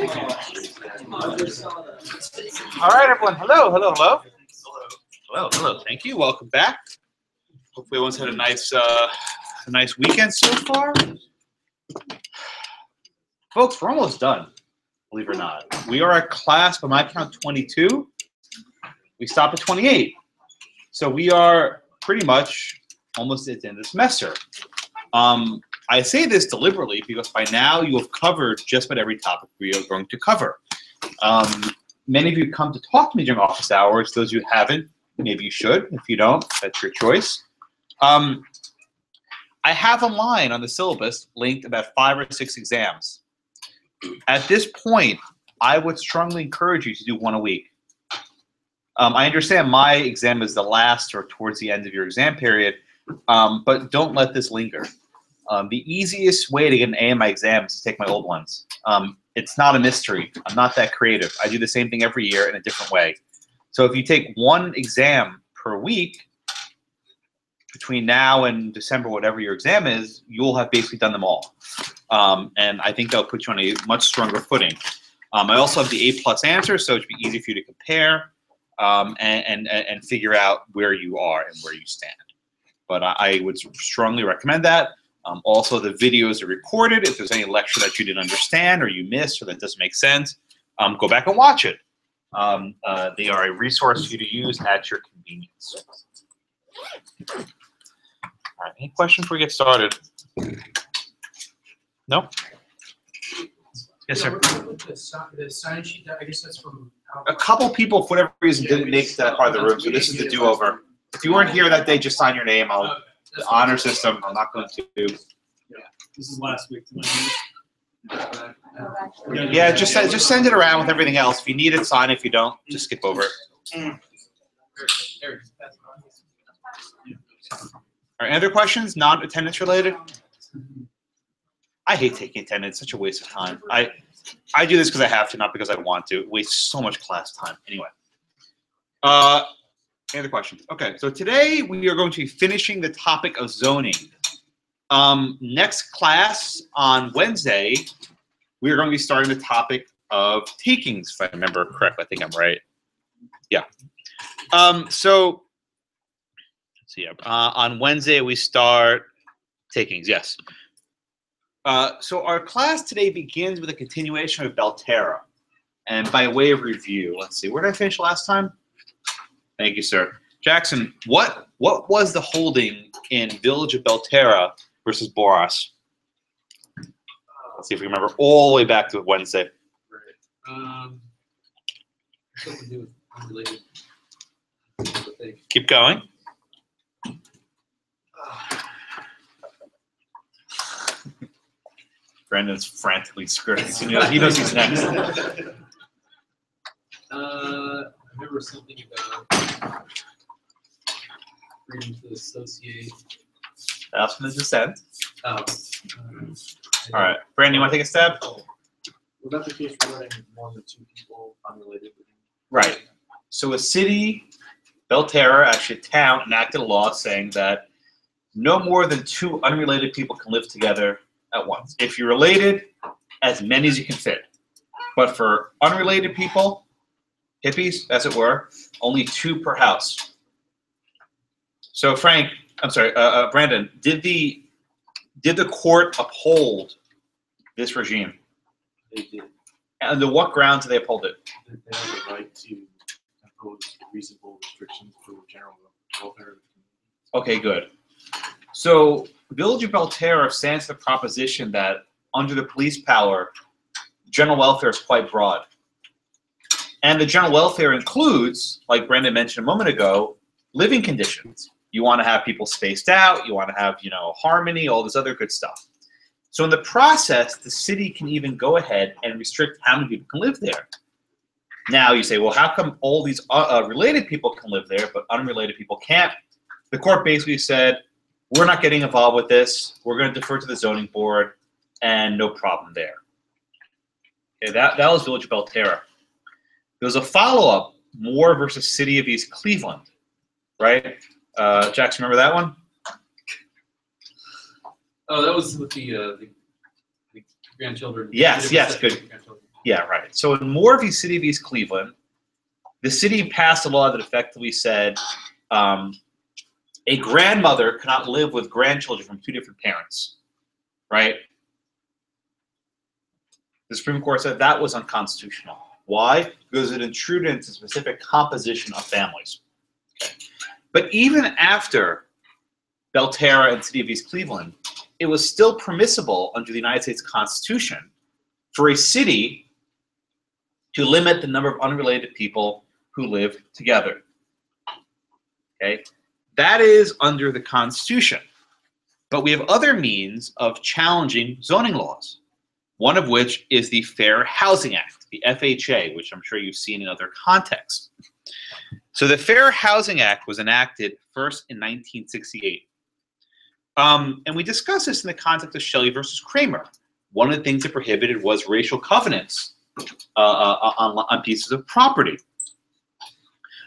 All right, everyone. Hello, hello, hello. Hello, hello. Thank you. Welcome back. Hopefully, everyone's had a nice weekend so far. Folks, we're almost done. Believe it or not, we are at class, by my count, 22. We stopped at 28, so we are pretty much almost at the end of the semester. I say this deliberately because by now you have covered just about every topic we are going to cover. Many of you come to talk to me during office hours. Those of you who haven't, maybe you should. If you don't, that's your choice. I have online on the syllabus linked about 5 or 6 exams. At this point, I would strongly encourage you to do one a week. I understand my exam is the last or towards the end of your exam period, but don't let this linger. The easiest way to get an A in my exam is to take my old ones. It's not a mystery. I'm not that creative. I do the same thing every year in a different way. So if you take one exam per week, between now and December, whatever your exam is, you'll have basically done them all. And I think that'll put you on a much stronger footing. I also have the A+ answers, so it should be easy for you to compare and figure out where you are and where you stand. But I would strongly recommend that. Also, the videos are recorded. If there's any lecture that you didn't understand or you missed or that doesn't make sense, go back and watch it. They are a resource for you to use at your convenience. All right, any questions before we get started? No? Yes, sir. The sign sheet, I guess that's from... A couple people, for whatever reason, didn't make that part of the room, so this is the do-over. If you weren't here that day, just sign your name. The honor system, I'm not going to do. Yeah, this is last week. Yeah, just send it around with everything else. If you need it, sign. If you don't, just skip over it. All right, any other questions? Non-attendance related? I hate taking attendance. Such a waste of time. I do this because I have to, not because I want to. It wastes so much class time. Anyway. Any other questions? Okay, so today we are going to be finishing the topic of zoning. Next class on Wednesday, we are going to be starting the topic of takings, if I remember correctly. I think I'm right. Yeah. So let's see. On Wednesday we start takings. Yes. So our class today begins with a continuation of Belterra, and by way of review, let's see. Where did I finish last time? Thank you, sir. Jackson, what was the holding in Village of Belterra versus Boras? Let's see if we remember all the way back to Wednesday. Right. Something to do with unrelated. Keep going. Brandon's frantically scribbling. He knows he's next. I remember something about freedom to associate. That's from the dissent. All right, Brandon, you want to take a stab? What about the case regarding more than 2 people unrelated? Right. So a city, Belterra, actually a town, enacted a law saying that no more than 2 unrelated people can live together at once. If you're related, as many as you can fit. But for unrelated people, hippies, as it were, only 2 per house. So Brandon, did the court uphold this regime? They did. And under what grounds did they uphold it? They have the right to impose reasonable restrictions for general welfare. Okay, good. So Village of Belterra stands to the proposition that under the police power, general welfare is quite broad. And the general welfare includes, like Brandon mentioned a moment ago, living conditions. You want to have people spaced out, you want to have, harmony, all this other good stuff. So in the process, the city can even go ahead and restrict how many people can live there. Now you say, well, how come all these related people can live there, but unrelated people can't? The court basically said, we're not getting involved with this. We're going to defer to the zoning board, and no problem there. Okay, that was Village of Belterra. There was a follow-up, Moore versus City of East Cleveland, right? Jackson, remember that one? Oh, that was with the grandchildren. Yes, good. Yeah, right. So in Moore v. City of East Cleveland, the city passed a law that effectively said a grandmother cannot live with grandchildren from two different parents, right? The Supreme Court said that was unconstitutional. Why? Because it intruded into the specific composition of families. But even after Belterra and City of East Cleveland, it was still permissible under the United States Constitution for a city to limit the number of unrelated people who live together. Okay? That is under the Constitution. But we have other means of challenging zoning laws, one of which is the Fair Housing Act, the FHA, which I'm sure you've seen in other contexts. So the Fair Housing Act was enacted first in 1968. And we discussed this in the context of Shelley versus Kramer. One of the things it prohibited was racial covenants on pieces of property.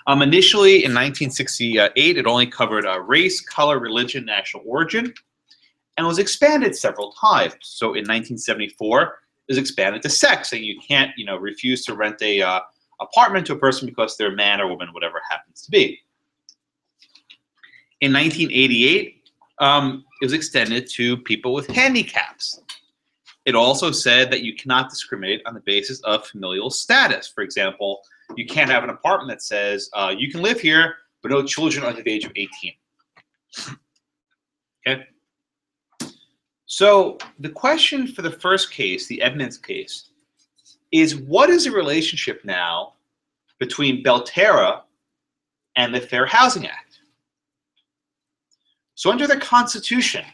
Initially, in 1968, it only covered race, color, religion, national origin, and was expanded several times. So in 1974, it was expanded to sex, saying you can't, refuse to rent a apartment to a person because they're a man or woman, whatever it happens to be. In 1988, it was extended to people with handicaps. It also said that you cannot discriminate on the basis of familial status. For example, you can't have an apartment that says you can live here, but no children under the age of 18. Okay. So the question for the first case, the Edmonds case, is what is the relationship now between Belterra and the Fair Housing Act? So under the Constitution,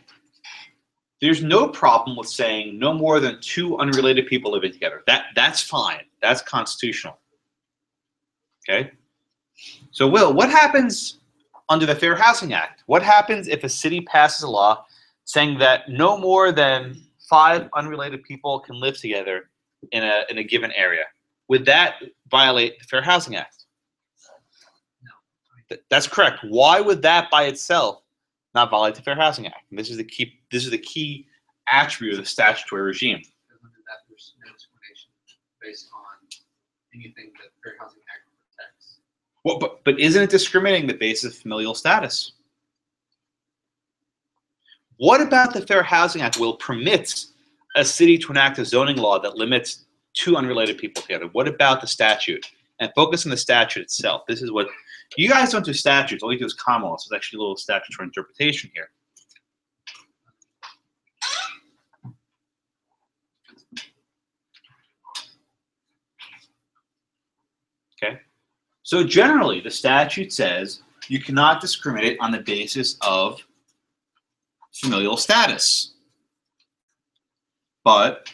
there's no problem with saying no more than two unrelated people living together. That's fine. That's constitutional. Okay? So Will, what happens under the Fair Housing Act? What happens if a city passes a law saying that no more than 5 unrelated people can live together in a given area? Would that violate the Fair Housing Act? No. That's correct. Why would that by itself not violate the Fair Housing Act? And this is the key attribute of the statutory regime. Under that, there's no discrimination based on anything that the Fair Housing Act protects. Well, but isn't it discriminating the basis of familial status? What about the Fair Housing Act will permit a city to enact a zoning law that limits 2 unrelated people together? What about the statute? And focus on the statute itself. This is what you guys don't do statutes. All you do is common law. So there's actually a little statutory interpretation here. Okay. So generally, the statute says you cannot discriminate on the basis of familial status. But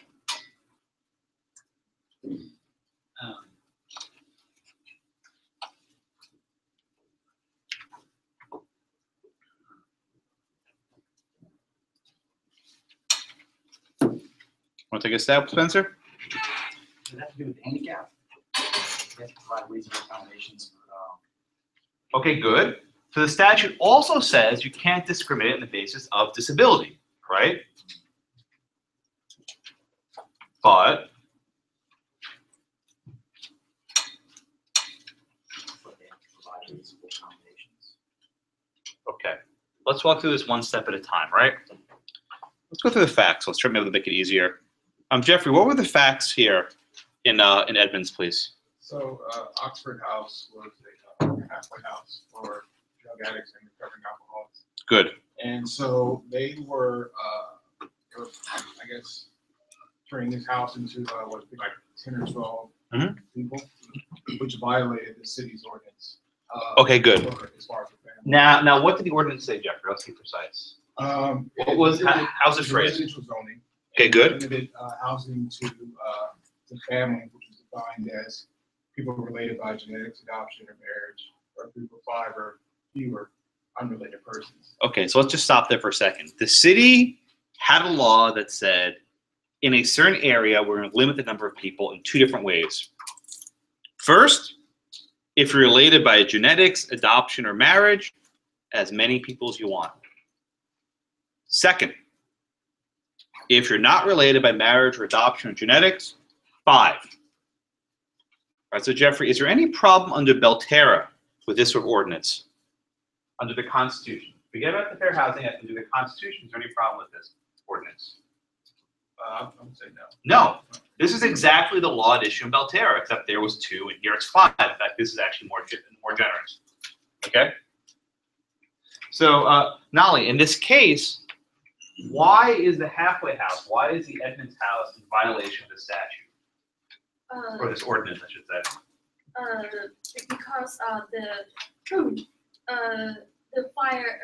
want to take a stab, Spencer? Does it have to do with handicap? You have to provide reasonable accommodations for, Okay, good. So the statute also says you can't discriminate on the basis of disability, right? But they have to provide reasonable accommodations. okay, let's walk through this one step at a time, right? Let's go through the facts. Let's try to make it easier. Jeffrey, what were the facts here in Edmonds, please? So Oxford House was a halfway house for drug addicts and recovering alcoholics. Good. And so they were, I guess, turning this house into what would be like 10 or 12 people, which violated the city's ordinance. Okay, good. As far as the family. Now, what did the ordinance say, Jeffrey? Let's be precise. How's it phrased? Residential zoning. Okay, good. Limited housing to the family, which is defined as people related by genetics, adoption, or marriage, or a group of 5 or fewer unrelated persons. Okay, so let's just stop there for a second. The city had a law that said in a certain area, we're going to limit the number of people in 2 different ways. First, if you're related by genetics, adoption, or marriage, as many people as you want. Second, if you're not related by marriage or adoption or genetics, 5. right, so Jeffrey, is there any problem under Belterra with this sort of ordinance? Under the Constitution? Forget about the Fair Housing Act. Under the Constitution, is there any problem with this ordinance? I would say no. No. This is exactly the law at issue in Belterra, except there was 2 and here it's 5. In fact, this is actually more generous. Okay? So, Nolly, in this case, why is the halfway house, why is the Edmonds house in violation of the statute? Or this ordinance, I should say. Because the fire,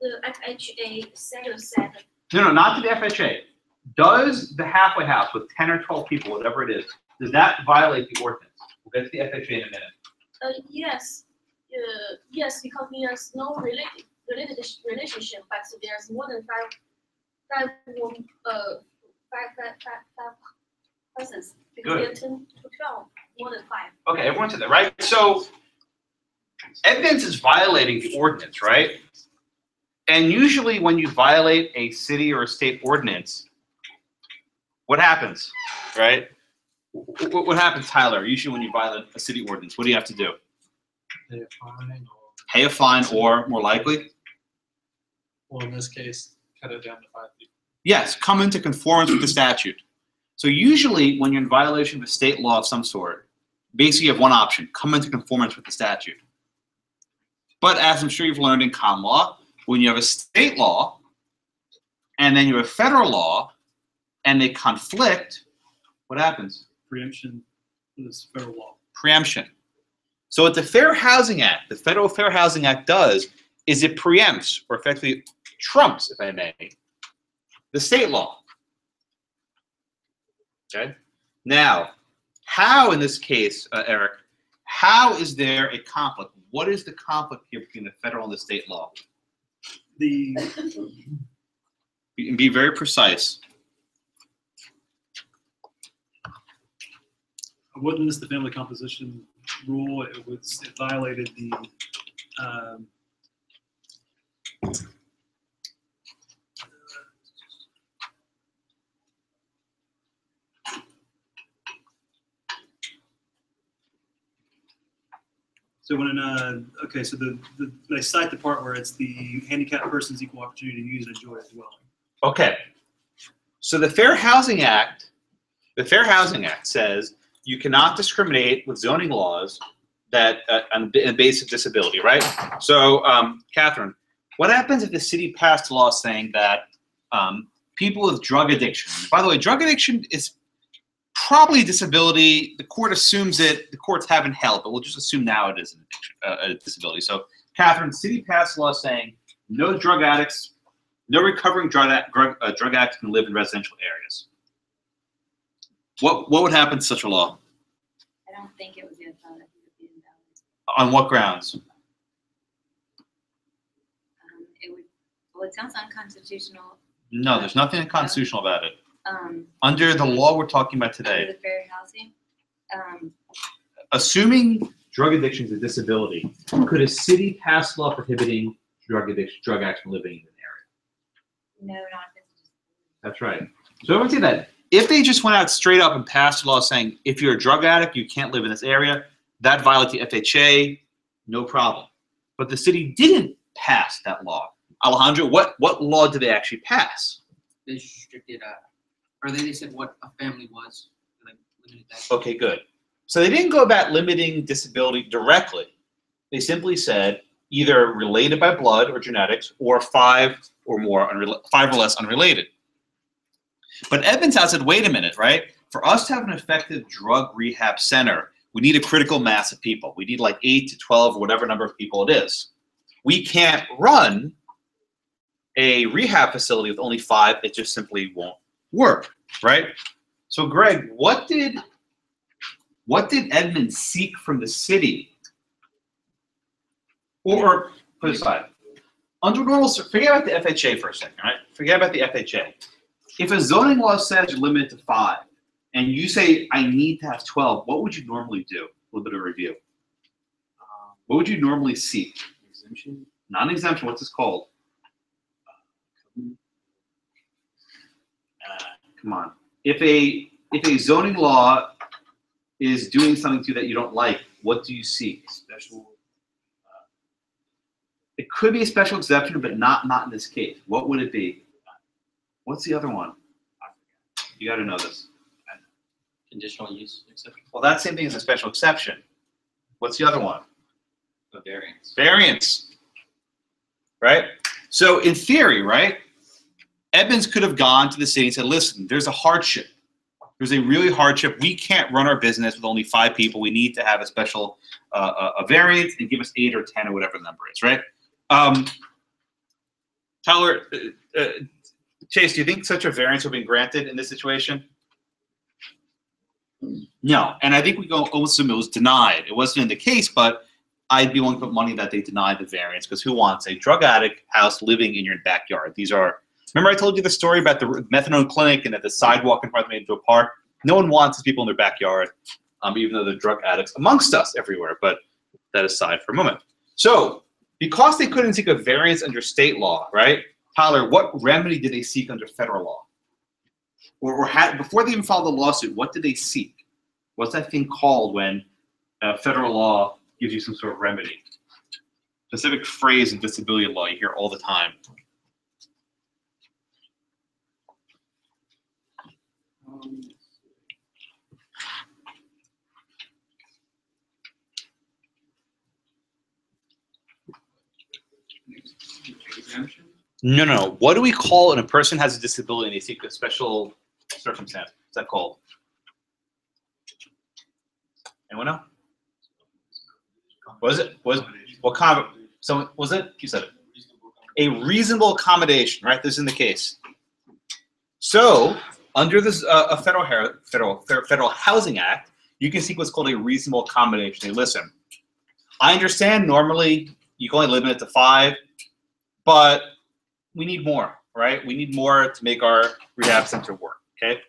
the FHA said. No, not to the FHA. Does the halfway house with 10 or 12 people, whatever it is, does that violate the ordinance? We'll get to the FHA in a minute. Yes, yes, because there's no relationship, but there's more than five persons. Because Good. they're 10 to 12, more than 5. Okay, everyone said that, right? So Edmonds is violating the ordinance, right? And usually when you violate a city or a state ordinance, what happens, right? What happens, Tyler? Usually when you violate a city ordinance, what do you have to do? Pay a fine, Pay a fine or, more likely? or in this case, cut it down to 5 people. Yes, come into conformance with the statute. So usually when you're in violation of a state law of some sort, basically you have one option, come into conformance with the statute. But as I'm sure you've learned in common law, when you have a state law and then you have a federal law and they conflict, what happens? Preemption is federal law. Preemption. So what the Fair Housing Act, the Federal Fair Housing Act does is it preempts, or effectively trumps, if I may, the state law. Okay? Now, how in this case, Eric, how is there a conflict? What is the conflict here between the federal and the state law? The You can be very precise. wasn't this the family composition rule? It violated the so when okay, so they cite the part where it's the handicapped person's equal opportunity to use and enjoy a dwelling. Okay. So the Fair Housing Act says you cannot discriminate with zoning laws that on basic disability, right? So, Catherine, what happens if the city passed a law saying that people with drug addiction, by the way, drug addiction is probably a disability. The court assumes it. The courts haven't held, but we'll just assume now it is an addiction, a disability. So, Catherine, the city passed a law saying no drug addicts, no recovering drug addicts can live in residential areas. What would happen to such a law? I don't think it would be invalid. I think it would be invalid. On what grounds? It would. Well, it sounds unconstitutional. No, there's nothing unconstitutional about it. Um, Under the law we're talking about under today, the fair housing. assuming drug addiction is a disability, could a city pass law prohibiting drug addicts from living in an area? No, not if it's. That's right. So I would say that if they just went out straight up and passed a law saying if you're a drug addict, you can't live in this area, that violates the FHA, no problem. But the city didn't pass that law. Alejandro, what law did they actually pass? They restricted, or they said what a family was, like limited that. Okay, good. So they didn't go about limiting disability directly. They simply said either related by blood or genetics, or 5 or less unrelated. But Edmonds House said, wait a minute, right? For us to have an effective drug rehab center, we need a critical mass of people. We need like 8 to 12 or whatever number of people it is. We can't run a rehab facility with only 5. It just simply won't work, right? So Greg, what did Edmonds seek from the city? Or put aside, under normal, forget about the FHA for a second, right? Forget about the FHA. If a zoning law says you're limited to 5, and you say I need to have 12, what would you normally do? A little bit of review. What would you normally seek? Exemption. Non-exemption. What's this called? Come on. If a zoning law is doing something to you that you don't like, what do you seek? Special. It could be a special exception, but not in this case. What would it be? What's the other one? You got to know this. Conditional use exception. Well, that same thing is a special exception. What's the other one? A variance. Variance. Right? So in theory, right, Edmonds could have gone to the city and said, listen, there's a hardship. There's a really hardship. We can't run our business with only 5 people. We need to have a special a variance and give us 8 or 10 or whatever the number is, right? Tyler, Chase, do you think such a variance would be granted in this situation? No, and I think we go assume it was denied. It wasn't in the case, but I'd be willing to put money that they denied the variance, because who wants a drug addict house living in your backyard? These are, remember I told you the story about the methadone clinic and that the sidewalk in front of me into a park? No one wants these people in their backyard, even though they're drug addicts amongst us everywhere, but that aside for a moment. So, because they couldn't seek a variance under state law, right? Tyler, what remedy did they seek under federal law? Or before they even filed the lawsuit, what did they seek? What's that thing called when federal law gives you some sort of remedy? Specific phrase in disability law you hear all the time. Exemption? No. What do we call when a person has a disability and they seek a special circumstance? What's that called? Anyone know? Was it? What kind of? So was it? You said it. A reasonable accommodation, right? This is in the case. So under this Federal Housing Act, you can seek what's called a reasonable accommodation. Hey, listen, I understand normally you can only limit it to 5, but we need more, right? We need more to make our rehab center work, okay?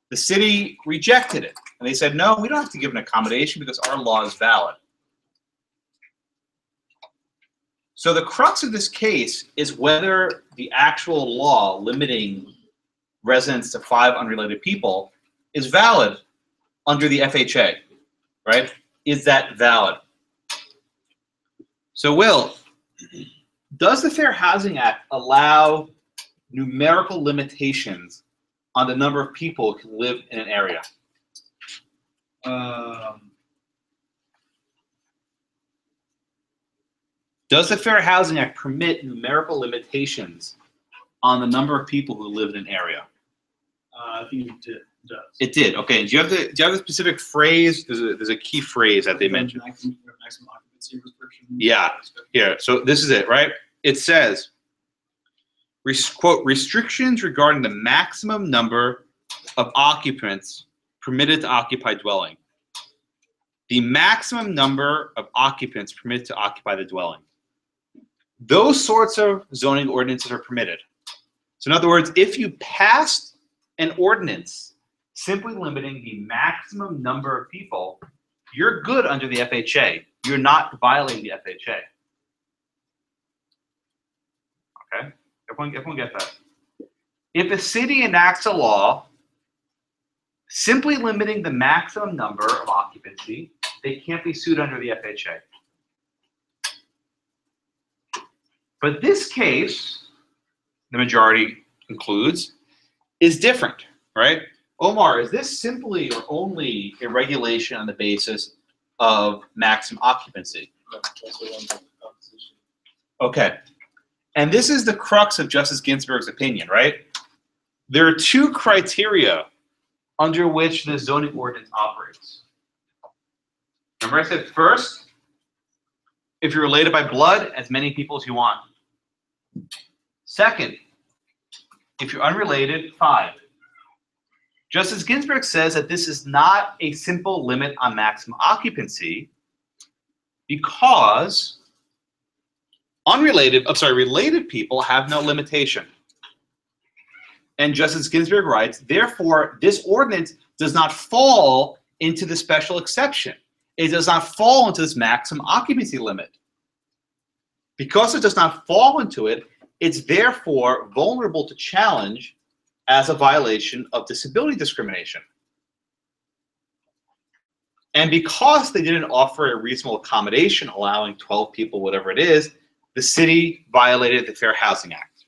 The city rejected it, and they said, no, we don't have to give an accommodation because our law is valid. So the crux of this case is whether the actual law limiting residents to 5 unrelated people is valid under the FHA, right? Is that valid? So Will, does the Fair Housing Act allow numerical limitations on the number of people who can live in an area? Does the Fair Housing Act permit numerical limitations on the number of people who live in an area? I think it does. It did. Okay. Do you have the specific phrase? There's a key phrase that they mentioned. Maximum occupancy restriction. Yeah. Here. So this is it, right? It says, quote, restrictions regarding the maximum number of occupants permitted to occupy dwelling. The maximum number of occupants permitted to occupy the dwelling. Those sorts of zoning ordinances are permitted. So in other words, if you passed an ordinance simply limiting the maximum number of people, you're good under the FHA. You're not violating the FHA. Okay? Everyone get that? If a city enacts a law simply limiting the maximum number of occupancy, they can't be sued under the FHA. But this case, the majority concludes, is different, right? Omar, is this simply or only a regulation on the basis of maximum occupancy? Okay. And this is the crux of Justice Ginsburg's opinion, right? There are 2 criteria under which the zoning ordinance operates. Remember I said first, if you're related by blood, as many people as you want. Second, if you're unrelated, 5. Justice Ginsburg says that this is not a simple limit on maximum occupancy because related people have no limitation. And Justice Ginsburg writes, therefore, this ordinance does not fall into the special exception. It does not fall into this maximum occupancy limit. Because it does not fall into it, it's therefore vulnerable to challenge as a violation of disability discrimination. And because they didn't offer a reasonable accommodation, allowing 12 people, whatever it is, the city violated the Fair Housing Act.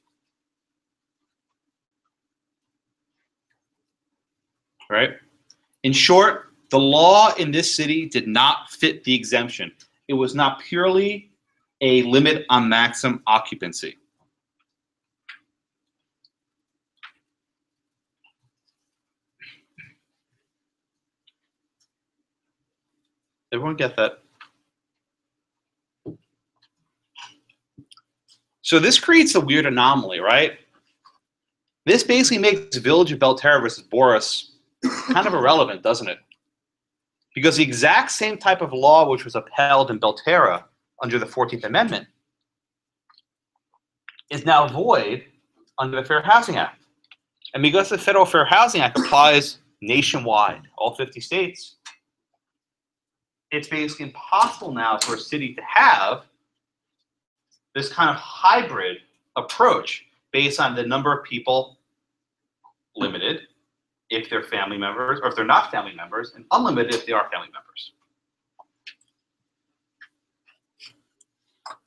Right? In short, the law in this city did not fit the exemption. It was not purely a limit on maximum occupancy. Everyone get that? So this creates a weird anomaly, right? This basically makes Village of Belterra versus Boris kind of irrelevant, doesn't it? Because the exact same type of law which was upheld in Belterra under the 14th Amendment is now void under the Fair Housing Act. And because the Federal Fair Housing Act applies nationwide, all 50 states, it's basically impossible now for a city to have this kind of hybrid approach based on the number of people limited if they're family members, or if they're not family members, and unlimited if they are family members.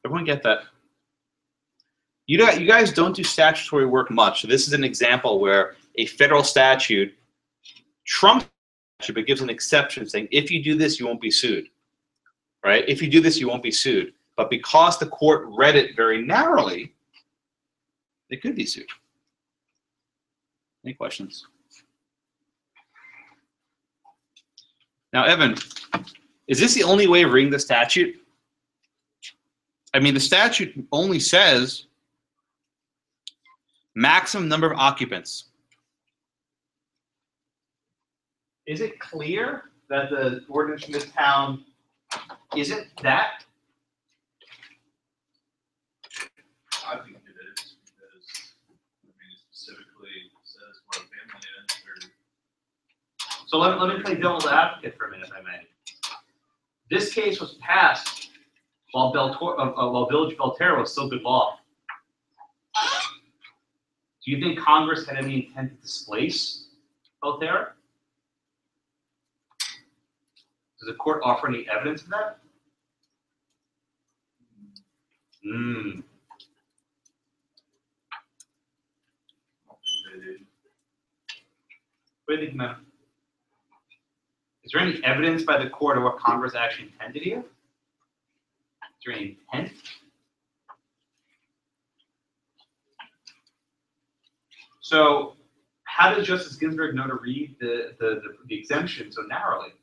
Everyone get that? You guys don't do statutory work much. So this is an example where a federal statute trumps statute, but gives an exception saying, if you do this, you won't be sued. Right? If you do this, you won't be sued. But because the court read it very narrowly, they could be sued. Any questions? Now, Evan, is this the only way of reading the statute? I mean, the statute only says maximum number of occupants. Is it clear that the ordinance in this town isn't that? I think it is, because I mean, it specifically says what a family is. So let me play devil's advocate for a minute, if I may. This case was passed while Village of Belterra was still good law. Do you think Congress had any intent to displace Belterra? Does the court offer any evidence of that? What do you think, man? Is there any evidence by the court of what Congress actually intended here? Is there any intent? So, how did Justice Ginsburg know to read the exemption so narrowly?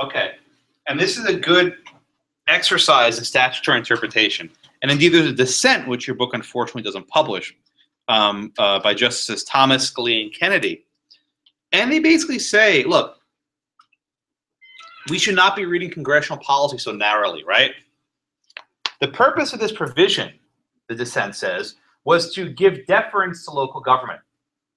Okay. And this is a good exercise in statutory interpretation. And indeed, there's a dissent, which your book unfortunately doesn't publish, by Justices Thomas, Scalia, and Kennedy. And they basically say, look, we should not be reading congressional policy so narrowly, right? The purpose of this provision, the dissent says, was to give deference to local government.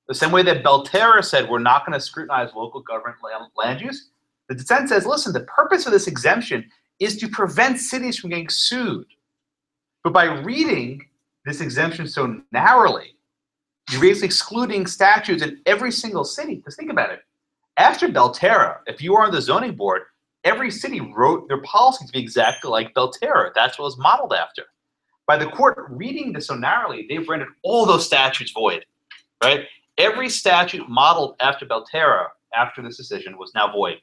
The same way that Belterra said we're not going to scrutinize local government land use, the dissent says, listen, the purpose of this exemption is to prevent cities from getting sued. But by reading this exemption so narrowly, you're basically excluding statutes in every single city. Because think about it. After Belterra, if you were on the zoning board, every city wrote their policy to be exactly like Belterra. That's what it was modeled after. By the court reading this so narrowly, they've rendered all those statutes void, right? Every statute modeled after Belterra, after this decision, was now void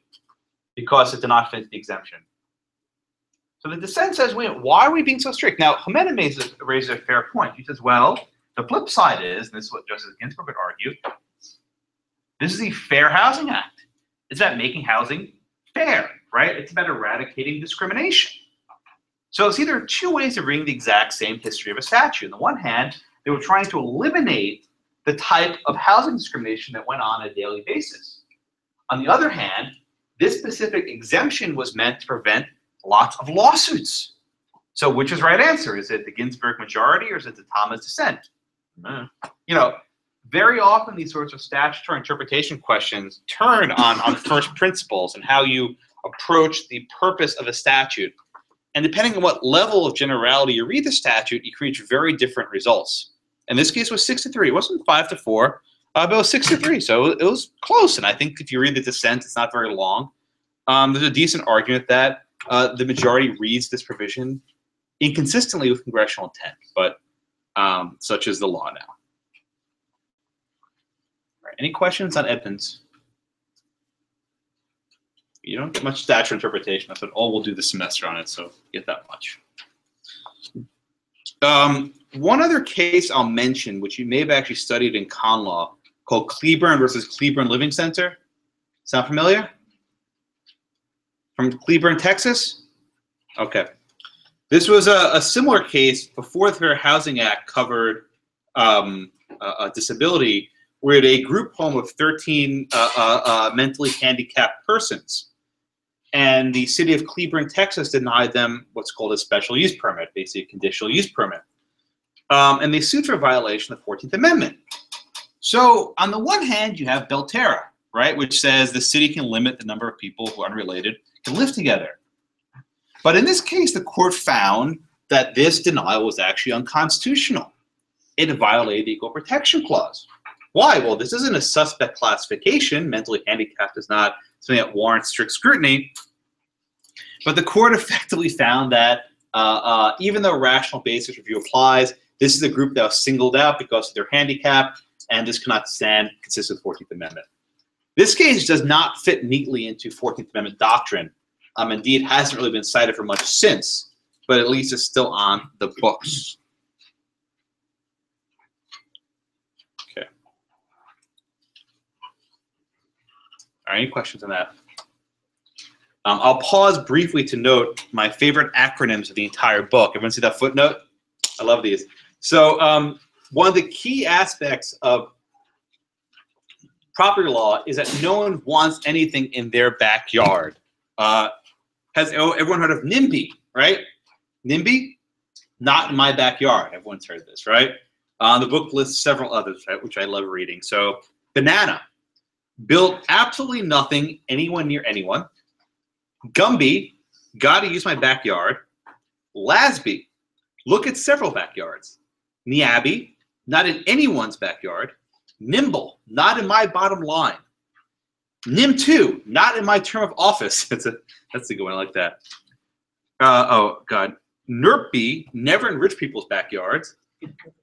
because it did not fit the exemption. So the dissent says, wait, why are we being so strict? Now, Jimenez raises a fair point. He says, well, the flip side is, and this is what Justice Ginsburg would argue, this is the Fair Housing Act. It's about making housing fair, right? It's about eradicating discrimination. So it's either two ways of reading the exact same history of a statute. On the one hand, they were trying to eliminate the type of housing discrimination that went on a daily basis. On the other hand, this specific exemption was meant to prevent lots of lawsuits. So which is the right answer? Is it the Ginsburg majority or is it the Thomas dissent? You know, very often these sorts of statutory interpretation questions turn on first principles and how you approach the purpose of a statute. And depending on what level of generality you read the statute, you can reach very different results. In this case, it was 6-3. It wasn't 5-4, but it was 6-3. So it was close. And I think if you read the dissent, it's not very long. There's a decent argument that the majority reads this provision inconsistently with congressional intent, but such is the law now. All right, any questions on Edmonds? You don't get much statute interpretation. That's what all we'll do this semester on it, so get that much. One other case I'll mention, which you may have actually studied in con law, called Cleburne versus Cleburne Living Center. Sound familiar? From Cleburne, Texas? Okay. This was a similar case before the Fair Housing Act covered a disability, where it had a group home of 13 mentally handicapped persons. And the city of Cleburne, Texas denied them what's called a special use permit, basically a conditional use permit. And they sued for a violation of the 14th Amendment. So on the one hand, you have Belterra, right, which says the city can limit the number of people who are unrelated can live together. But in this case, the court found that this denial was actually unconstitutional. It violated the Equal Protection Clause. Why? Well, this isn't a suspect classification. Mentally handicapped is not something that warrants strict scrutiny. But the court effectively found that even though rational basis review applies, this is a group that was singled out because of their handicap, and this cannot stand consistent with the 14th Amendment. This case does not fit neatly into 14th Amendment doctrine. Indeed, it hasn't really been cited for much since, but at least it's still on the books. Okay. All right, any questions on that? I'll pause briefly to note my favorite acronyms of the entire book. Everyone see that footnote? I love these. So one of the key aspects of property law is that no one wants anything in their backyard. Has everyone heard of NIMBY, right? NIMBY? Not in my backyard. Everyone's heard this, right? The book lists several others, right, which I love reading. So banana, built absolutely nothing anywhere near anyone. Gumby, gotta use my backyard. Lasby, look at several backyards. Niabi, not in anyone's backyard. Nimble, not in my bottom line. Nim2, not in my term of office. That's a good one. I like that. Oh, God. Nerpy, never in rich people's backyards.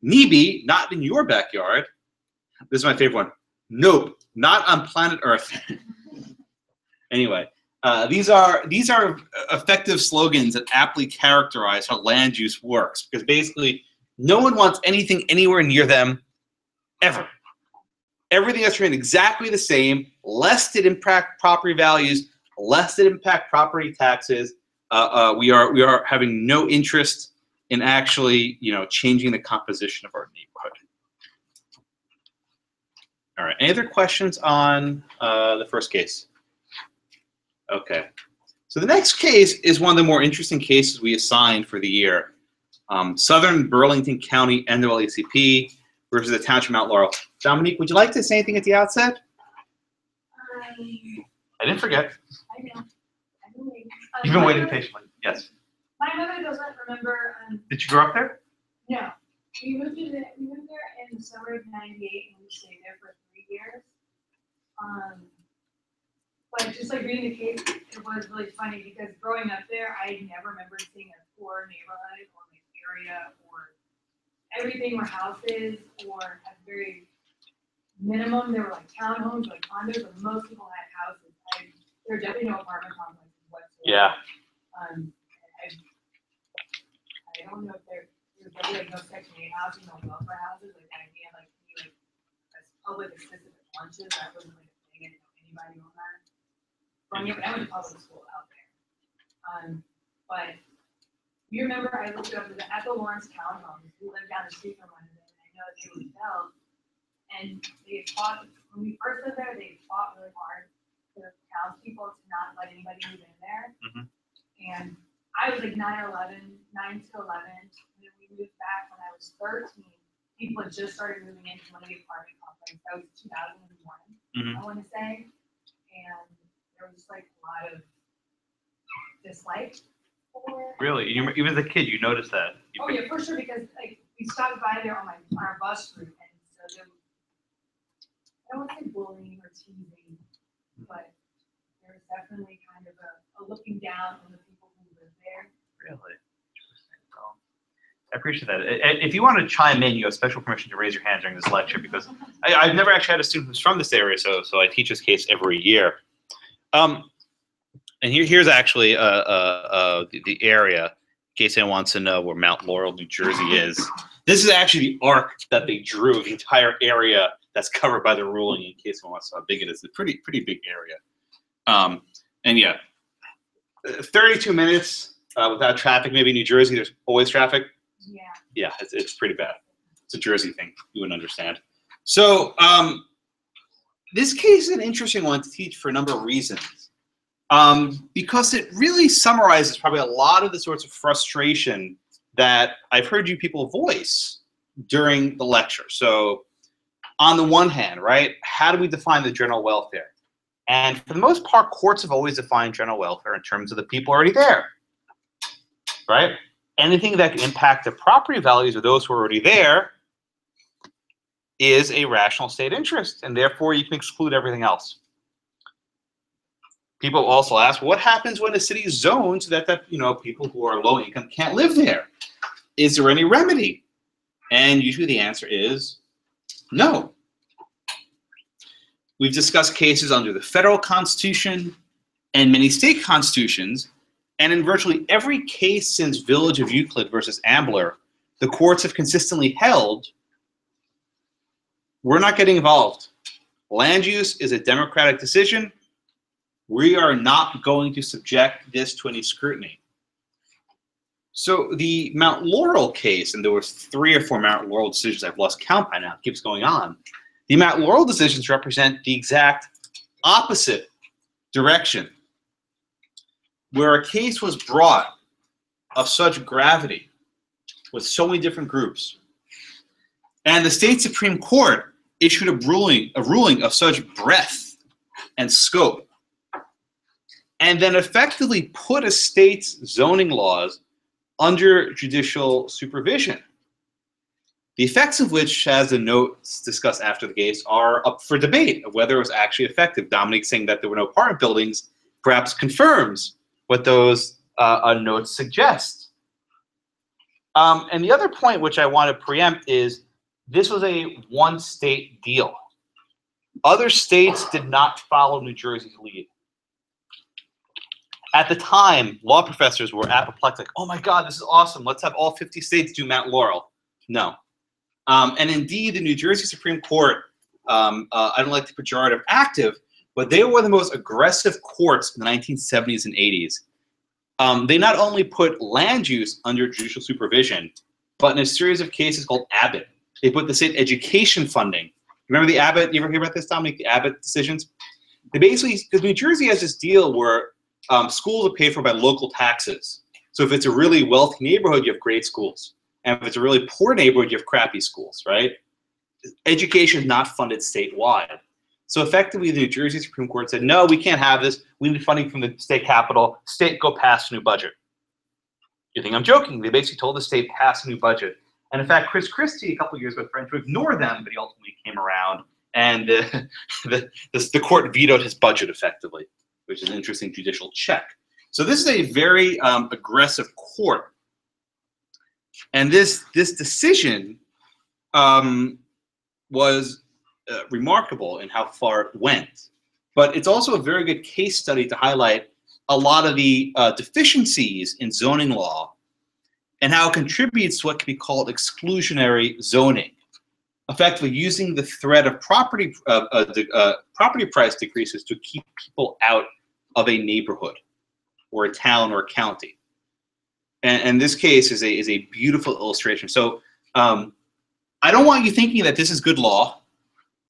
Nibi, not in your backyard. This is my favorite one. Nope, not on planet Earth. Anyway, these are effective slogans that aptly characterize how land use works, because basically no one wants anything anywhere near them ever. Everything has remained exactly the same, lest it impact property values, lest it impact property taxes. We are having no interest in actually, changing the composition of our neighborhood. All right. Any other questions on the first case? Okay. So the next case is one of the more interesting cases we assigned for the year. Southern Burlington County NAACP versus the Township Mount Laurel. Dominique, would you like to say anything at the outset? I didn't forget. I know. I've been waiting. You've been waiting patiently. Yes. My mother doesn't remember. Did you grow up there? No. We moved there in the summer of '98, and we stayed there for 3 years. But just like reading the case, it was really funny because growing up there, I never remembered seeing a poor neighborhood or like area or everything were houses or at very minimum. There were like townhomes, like condos, but most people had houses. There were definitely no apartment complexes whatsoever. Yeah. I don't know if there's definitely like no Section 8 housing, no welfare houses, like that idea, like as public assisted lunches, that wasn't like a thing. I didn't know anybody on that. But I went to public school out there. But you remember I looked up at the Lawrence Townhomes. We lived down the street from one of them, and I know they were built. And they fought, when we first lived there, they fought really hard for the townspeople to not let anybody move in there. Mm-hmm. And I was like 9 to 11. And then we moved back when I was 13. People had just started moving into one of the apartment complexes. That was 2001, I want to say. And there was like a lot of dislike. Or, Really? Even as a kid, you noticed that? oh yeah, for sure, because like we stopped by there on our bus route, and so there was, I don't want to say bullying or teasing, but there was definitely kind of a looking down on the people who live there. Really? Interesting. Well, I appreciate that. If you want to chime in, you have special permission to raise your hand during this lecture, because I've never actually had a student who's from this area, so I teach this case every year. And here's actually the area, in case anyone wants to know where Mount Laurel, New Jersey is. This is actually the arc that they drew, the entire area that's covered by the ruling, in case anyone wants to know how big it is. It's a pretty big area. And yeah, 32 minutes without traffic. Maybe in New Jersey, there's always traffic. Yeah. Yeah, it's pretty bad. It's a Jersey thing. You wouldn't understand. So this case is an interesting one to teach for a number of reasons. Because it really summarizes probably a lot of the sorts of frustration that I've heard you people voice during the lecture. So on the one hand, right, how do we define the general welfare? And for the most part, courts have always defined general welfare in terms of the people already there, right? Anything that can impact the property values of those who are already there is a rational state interest, and therefore you can exclude everything else. People also ask, what happens when a city is zoned so that people who are low income can't live there? Is there any remedy? And usually the answer is no. We've discussed cases under the federal constitution and many state constitutions, and in virtually every case since Village of Euclid versus Ambler, the courts have consistently held, we're not getting involved. Land use is a democratic decision. We are not going to subject this to any scrutiny. So the Mount Laurel case, and there were 3 or 4 Mount Laurel decisions, I've lost count by now, it keeps going on. The Mount Laurel decisions represent the exact opposite direction, where a case was brought of such gravity with so many different groups, and the state Supreme Court issued a ruling of such breadth and scope, and then effectively put a state's zoning laws under judicial supervision. The effects of which, as the notes discussed after the case, are up for debate of whether it was actually effective. Dominique saying that there were no apartment buildings perhaps confirms what those notes suggest. And the other point which I want to preempt is this was a one-state deal. Other states did not follow New Jersey's lead. At the time, law professors were apoplectic. Oh my God, this is awesome. Let's have all 50 states do Mount Laurel. No. And indeed, the New Jersey Supreme Court, I don't like the pejorative active, but they were the most aggressive courts in the 1970s and 80s. They not only put land use under judicial supervision, but in a series of cases called Abbott, they put the state education funding. Remember the Abbott, you ever hear about this, Dominic, the Abbott decisions? They basically, because New Jersey has this deal where schools are paid for by local taxes. So if it's a really wealthy neighborhood, you have great schools. And if it's a really poor neighborhood, you have crappy schools, right? Education is not funded statewide. So effectively, the New Jersey Supreme Court said, no, we can't have this. We need funding from the state capital. State, go pass a new budget. You think I'm joking? They basically told the state, pass a new budget. And in fact, Chris Christie, a couple of years ago, tried to ignore them, but he ultimately came around. And the court vetoed his budget effectively, which is an interesting judicial check. So this is a very aggressive court. And this decision was remarkable in how far it went. But it's also a very good case study to highlight a lot of the deficiencies in zoning law and how it contributes to what can be called exclusionary zoning, effectively using the threat of property price decreases to keep people out of a neighborhood or a town or a county. And this case is a beautiful illustration. So I don't want you thinking that this is good law.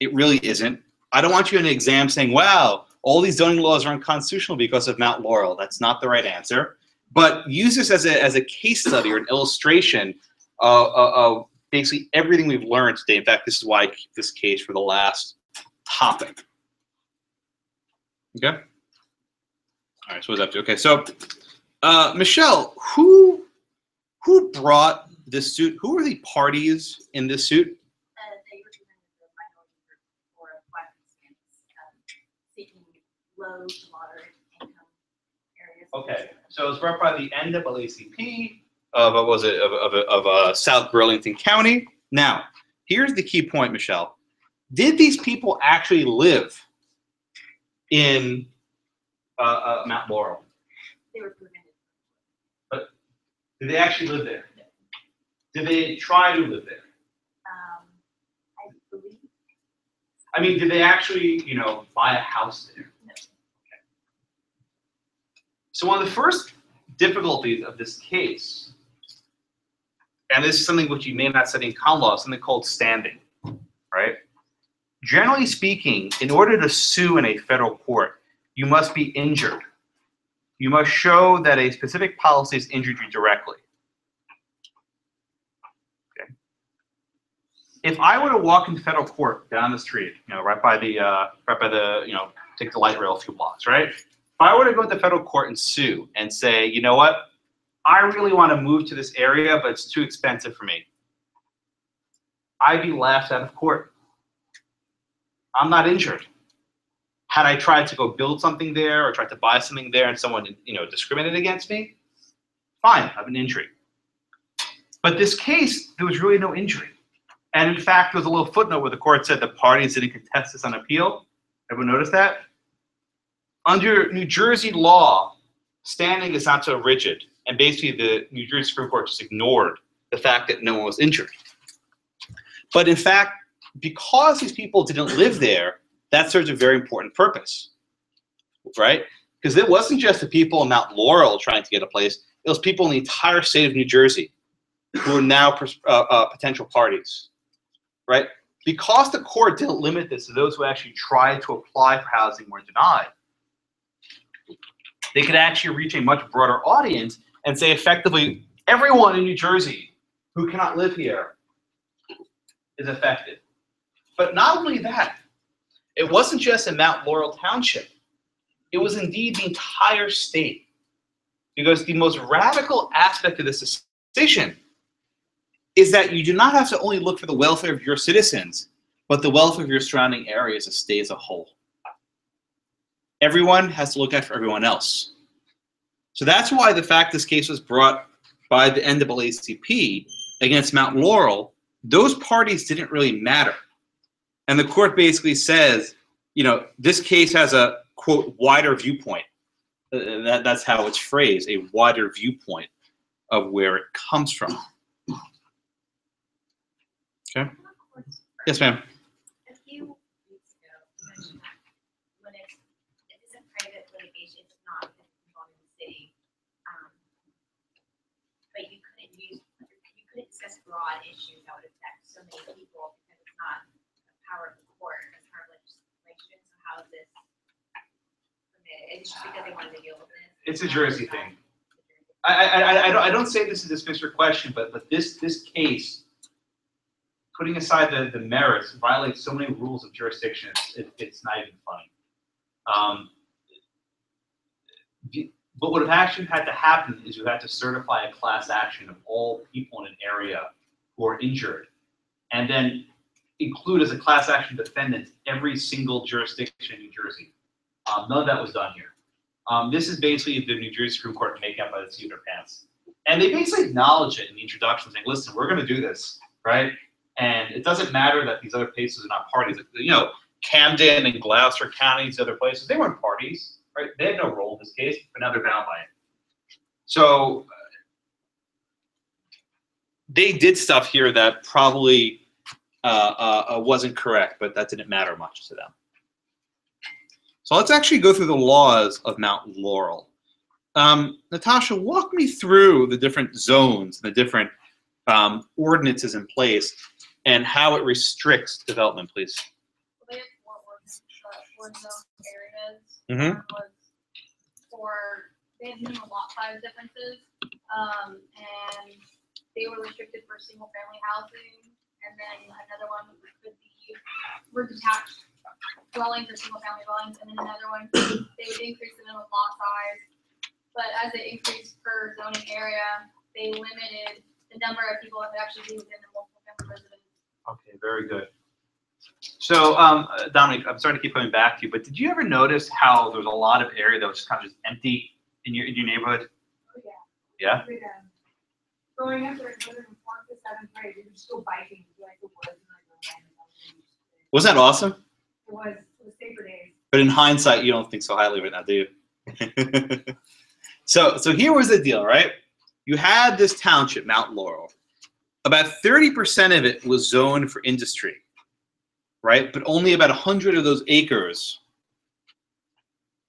It really isn't. I don't want you in an exam saying, wow, all these zoning laws are unconstitutional because of Mount Laurel. That's not the right answer. But use this as a case study or an illustration of basically everything we've learned today. In fact, this is why I keep this case for the last topic. Okay? All right, so what's up to? Okay, so Michelle, who brought this suit? Who are the parties in this suit? They represented the minority group for violence against seeking low to moderate income areas. Okay, so it was brought by the NAACP of what was it of South Burlington County. Now, here's the key point, Michelle. Did these people actually live in Mount Laurel? They were prevented. But did they actually live there? No. Did they try to live there? I believe. I mean, did they actually, buy a house there? No. Okay. So one of the first difficulties of this case, and this is something which you may not study in common law, something called standing, right? Generally speaking, in order to sue in a federal court, you must be injured. You must show that a specific policy has injured you directly. Okay. If I were to walk into federal court down the street, right by the, take the light rail a few blocks, right? If I were to go to federal court and sue and say, you know what, I really want to move to this area, but it's too expensive for me, I'd be laughed out of court. I'm not injured. Had I tried to go build something there or tried to buy something there and someone, discriminated against me, fine, I have an injury. But this case, there was really no injury. And in fact, there was a little footnote where the court said the parties didn't contest this on appeal. Everyone notice that? Under New Jersey law, standing is not so rigid. And basically, the New Jersey Supreme Court just ignored the fact that no one was injured. But in fact, because these people didn't live there, that serves a very important purpose, right? Because it wasn't just the people in Mount Laurel trying to get a place. It was people in the entire state of New Jersey who are now potential parties, right? Because the court didn't limit this to those who actually tried to apply for housing were denied, they could actually reach a much broader audience and say effectively everyone in New Jersey who cannot live here is affected. But not only that, it wasn't just in Mount Laurel Township. It was indeed the entire state. Because the most radical aspect of this decision is that you do not have to only look for the welfare of your citizens, but the welfare of your surrounding area as a state as a whole. Everyone has to look out for everyone else. So that's why the fact this case was brought by the NAACP against Mount Laurel, those parties didn't really matter. And the court basically says, this case has a, quote, wider viewpoint. That's how it's phrased, a wider viewpoint of where it comes from. Okay. Yes, ma'am. A few weeks ago, you mentioned that when it isn't private litigation, it's not involving the city. But you couldn't discuss broad issues that would affect so many people because it's not the power of the court as part of legislation. So how is this permitted? It's just because they wanted to deal with this. It's a Jersey thing. I don't say this to dismiss your question, but this case, putting aside the merits, violates so many rules of jurisdiction. It's not even funny. What would have actually had to happen is you had to certify a class action of all people in an area who are injured, and then include as a class action defendant every single jurisdiction in New Jersey. None of that was done here. This is basically the New Jersey Supreme Court making up by the seat of their pants. And they basically acknowledge it in the introduction, saying, listen, we're going to do this, right? And it doesn't matter that these other places are not parties. Camden and Gloucester counties, other places, they weren't parties, right? They had no role in this case, but now they're bound by it. So they did stuff here that probably wasn't correct, but that didn't matter much to them. So let's actually go through the laws of Mount Laurel. Natasha, walk me through the different zones, the different ordinances in place, and how it restricts development, please. They had four zone areas. Mm-hmm. They had minimum lot size differences, and they were restricted for single family housing, and then another one were detached dwellings or single family dwellings, and then another one, they would increase the minimum lot size but as it increased per zoning area, they limited the number of people that could actually be within the multiple family residence. Okay, very good. So, Dominic, I'm sorry to keep coming back to you, but did you ever notice how there was a lot of area that was just kind of just empty in your neighborhood? Oh, yeah. Yeah. Every day. Growing up, there was from 4th to 7th grade, we would just go biking to like the woods and like the land. Wasn't that awesome? It was safer days. But in hindsight, you don't think so highly of it now, do you? So here was the deal, right? You had this township, Mount Laurel. About 30% of it was zoned for industry, right? But only about 100 of those acres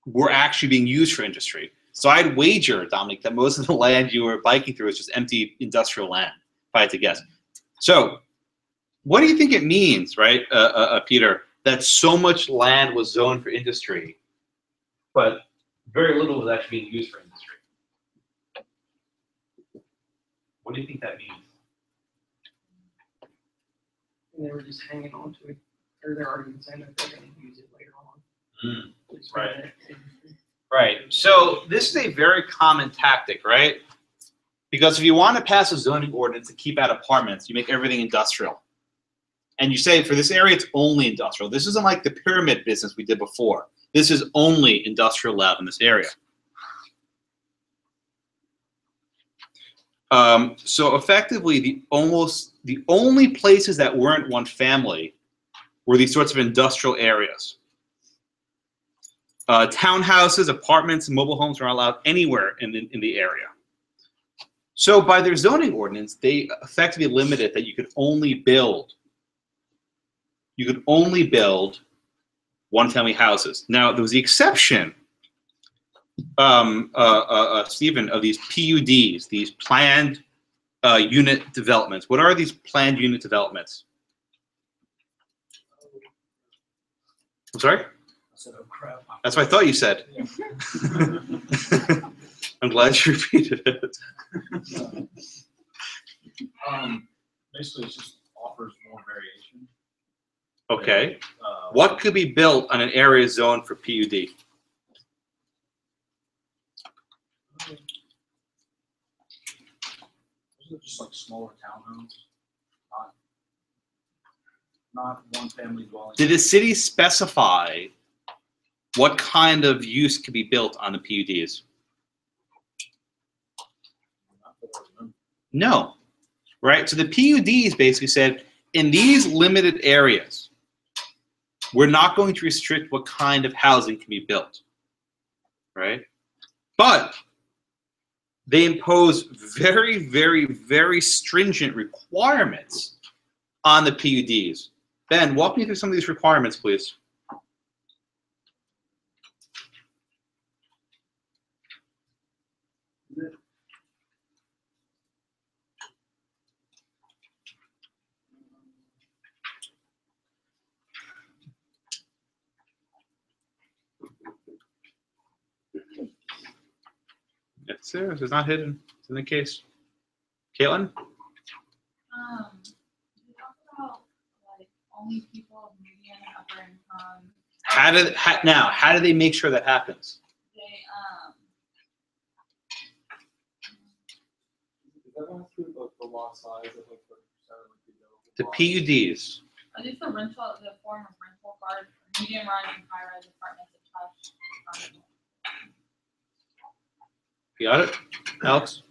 were actually being used for industry. So I'd wager, Dominic, that most of the land you were biking through was just empty industrial land, if I had to guess. So what do you think it means, right, Peter, that so much land was zoned for industry, but very little was actually being used for industry? What do you think that means? And they were just hanging on to it, or they're already saying that they're going to use it later on. Right. Right. So this is a very common tactic, right? Because if you want to pass a zoning ordinance to keep out apartments, you make everything industrial. And you say, for this area, it's only industrial. This isn't like the pyramid business we did before. This is only industrial lab in this area. So effectively, the only places that weren't one family were these sorts of industrial areas. Townhouses, apartments, and mobile homes are not allowed anywhere in the area. So by their zoning ordinance, they effectively limited that you could only build one-family houses. Now, there was the exception, Stephen, of these PUDs, these planned unit developments. What are these planned unit developments? I'm sorry? Oh, crap. That's what I thought you said. I'm glad you repeated it. Basically, it just offers more variation. Okay. What could be built on an area zoned for PUD? Just like smaller townhomes, not one family dwelling. Did the city specify what kind of use could be built on the PUDs? No. Right? So the PUDs basically said, in these limited areas, we're not going to restrict what kind of housing can be built. Right? But they impose very, very, very stringent requirements on the PUDs. Ben, walk me through some of these requirements, please. It's there. It's not hidden. It's in the case. Caitlin? We talk about like only people of medium and upper income. How do they make sure that happens? They Does that have to do with the lot size of like The PUDs. Are these the rental, the form of rental card, medium rise and high rise apartments attached? You got it, Alex?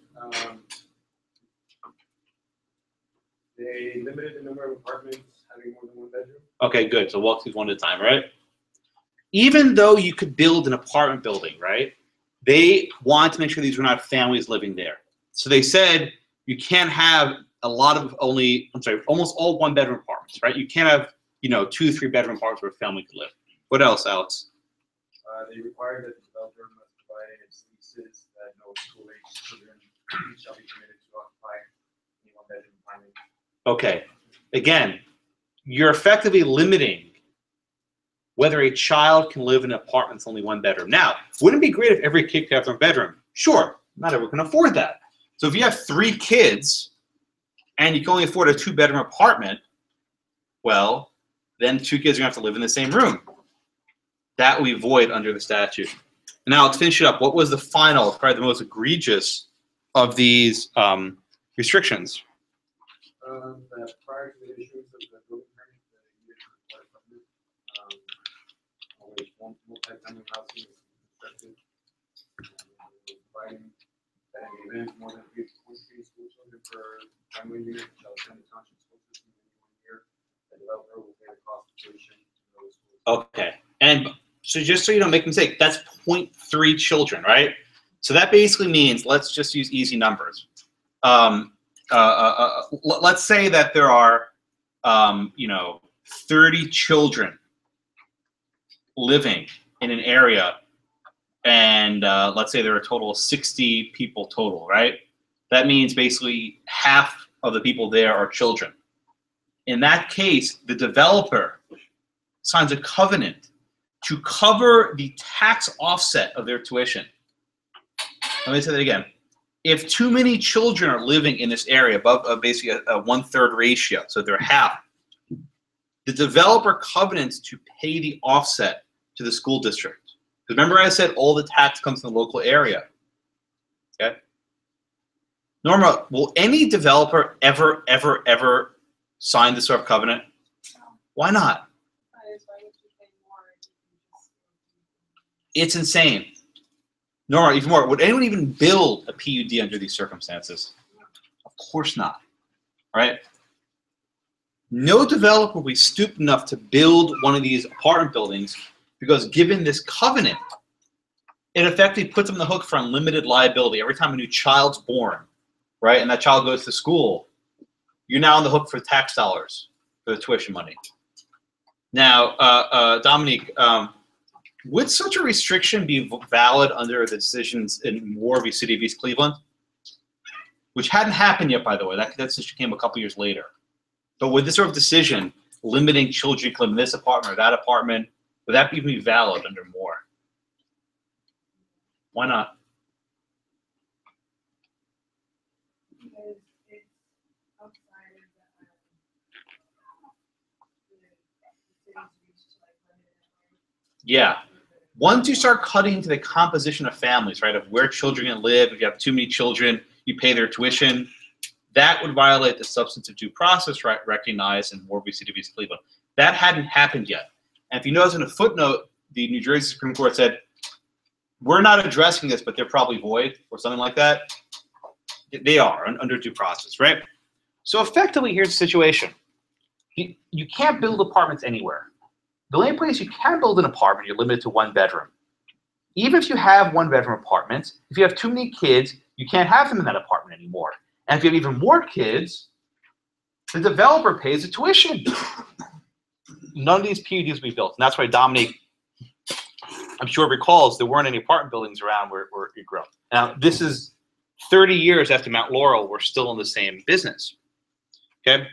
They limited the number of apartments having more than one bedroom. Okay, good. So walk through one at a time, right? Even though you could build an apartment building, right? They wanted to make sure these were not families living there. So they said you can't have a lot of almost all one-bedroom apartments, right? You can't have, 2 to 3 bedroom apartments where a family could live. What else, Alex? They required that the developer must provide its leases that no school-age children shall be permitted to occupy any one-bedroom apartment. Okay. Again, you're effectively limiting whether a child can live in an apartment that's only 1 bedroom. Now, wouldn't it be great if every kid could have their own bedroom? Sure. Not everyone can afford that. So if you have 3 kids and you can only afford a 2-bedroom apartment, well, then 2 kids are going to have to live in the same room. That we void under the statute. Now let's finish it up. What was the final, probably the most egregious of these restrictions? That prior to the issuance of the building permit, the unit required permit, on which one multi-family housing is constructed, providing that in the event more than three school children per family unit shall attend the township school system in 1 year, the developer will pay the cost of tuition to those schools. Okay, and so just so you don't make a mistake, that's 0.3 children, right? So that basically means, let's just use easy numbers. Let's say that there are, 30 children living in an area, and let's say there are a total of 60 people total, right? That means basically half of the people there are children. In that case, the developer signs a covenant to cover the tax offset of their tuition. Let me say that again. If too many children are living in this area above basically a 1/3 ratio, so they're half, the developer covenants to pay the offset to the school district. Because remember I said all the tax comes from the local area. Okay? Norma, will any developer ever sign this sort of covenant? Why not? It's insane. Norma, even more, would anyone even build a PUD under these circumstances? Of course not, right? No developer will be stupid enough to build one of these apartment buildings because given this covenant, it effectively puts them on the hook for unlimited liability. Every time a new child's born, right, and that child goes to school, you're now on the hook for tax dollars, for the tuition money. Now, Dominique, would such a restriction be valid under the decisions in Moore v. City of East Cleveland? Which hadn't happened yet, by the way. That decision came a couple years later. But would this sort of decision limiting children to live in this apartment or that apartment, would that even be valid under Moore? Why not? Because it's outside of the city's reach to like limit it. Yeah. Once you start cutting into the composition of families, right, of where children can live, if you have too many children, you pay their tuition, that would violate the substantive due process right recognized in Moore v. City of East Cleveland. That hadn't happened yet. And if you notice in a footnote, the New Jersey Supreme Court said, we're not addressing this, but they're probably void or something like that. They are under due process, right? So effectively, here's the situation. You can't build apartments anywhere. The only place you can build an apartment, you're limited to 1 bedroom. Even if you have 1 bedroom apartments, if you have too many kids, you can't have them in that apartment anymore. And if you have even more kids, the developer pays the tuition. None of these PUDs will be built. And that's why Dominique, I'm sure, recalls there weren't any apartment buildings around where you grew up. Now, this is 30 years after Mount Laurel, we're still in the same business. Okay?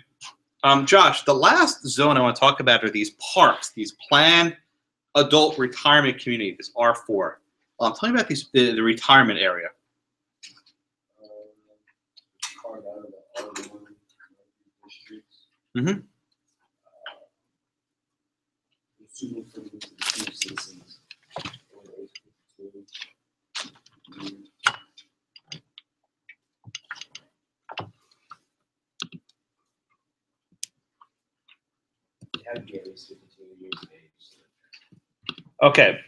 Josh, the last zone I want to talk about are these parks, these planned adult retirement community, this R4. Tell me about these, the retirement area. Carved out of the R1 districts. Mm-hmm. Suitable for the senior citizens. Okay,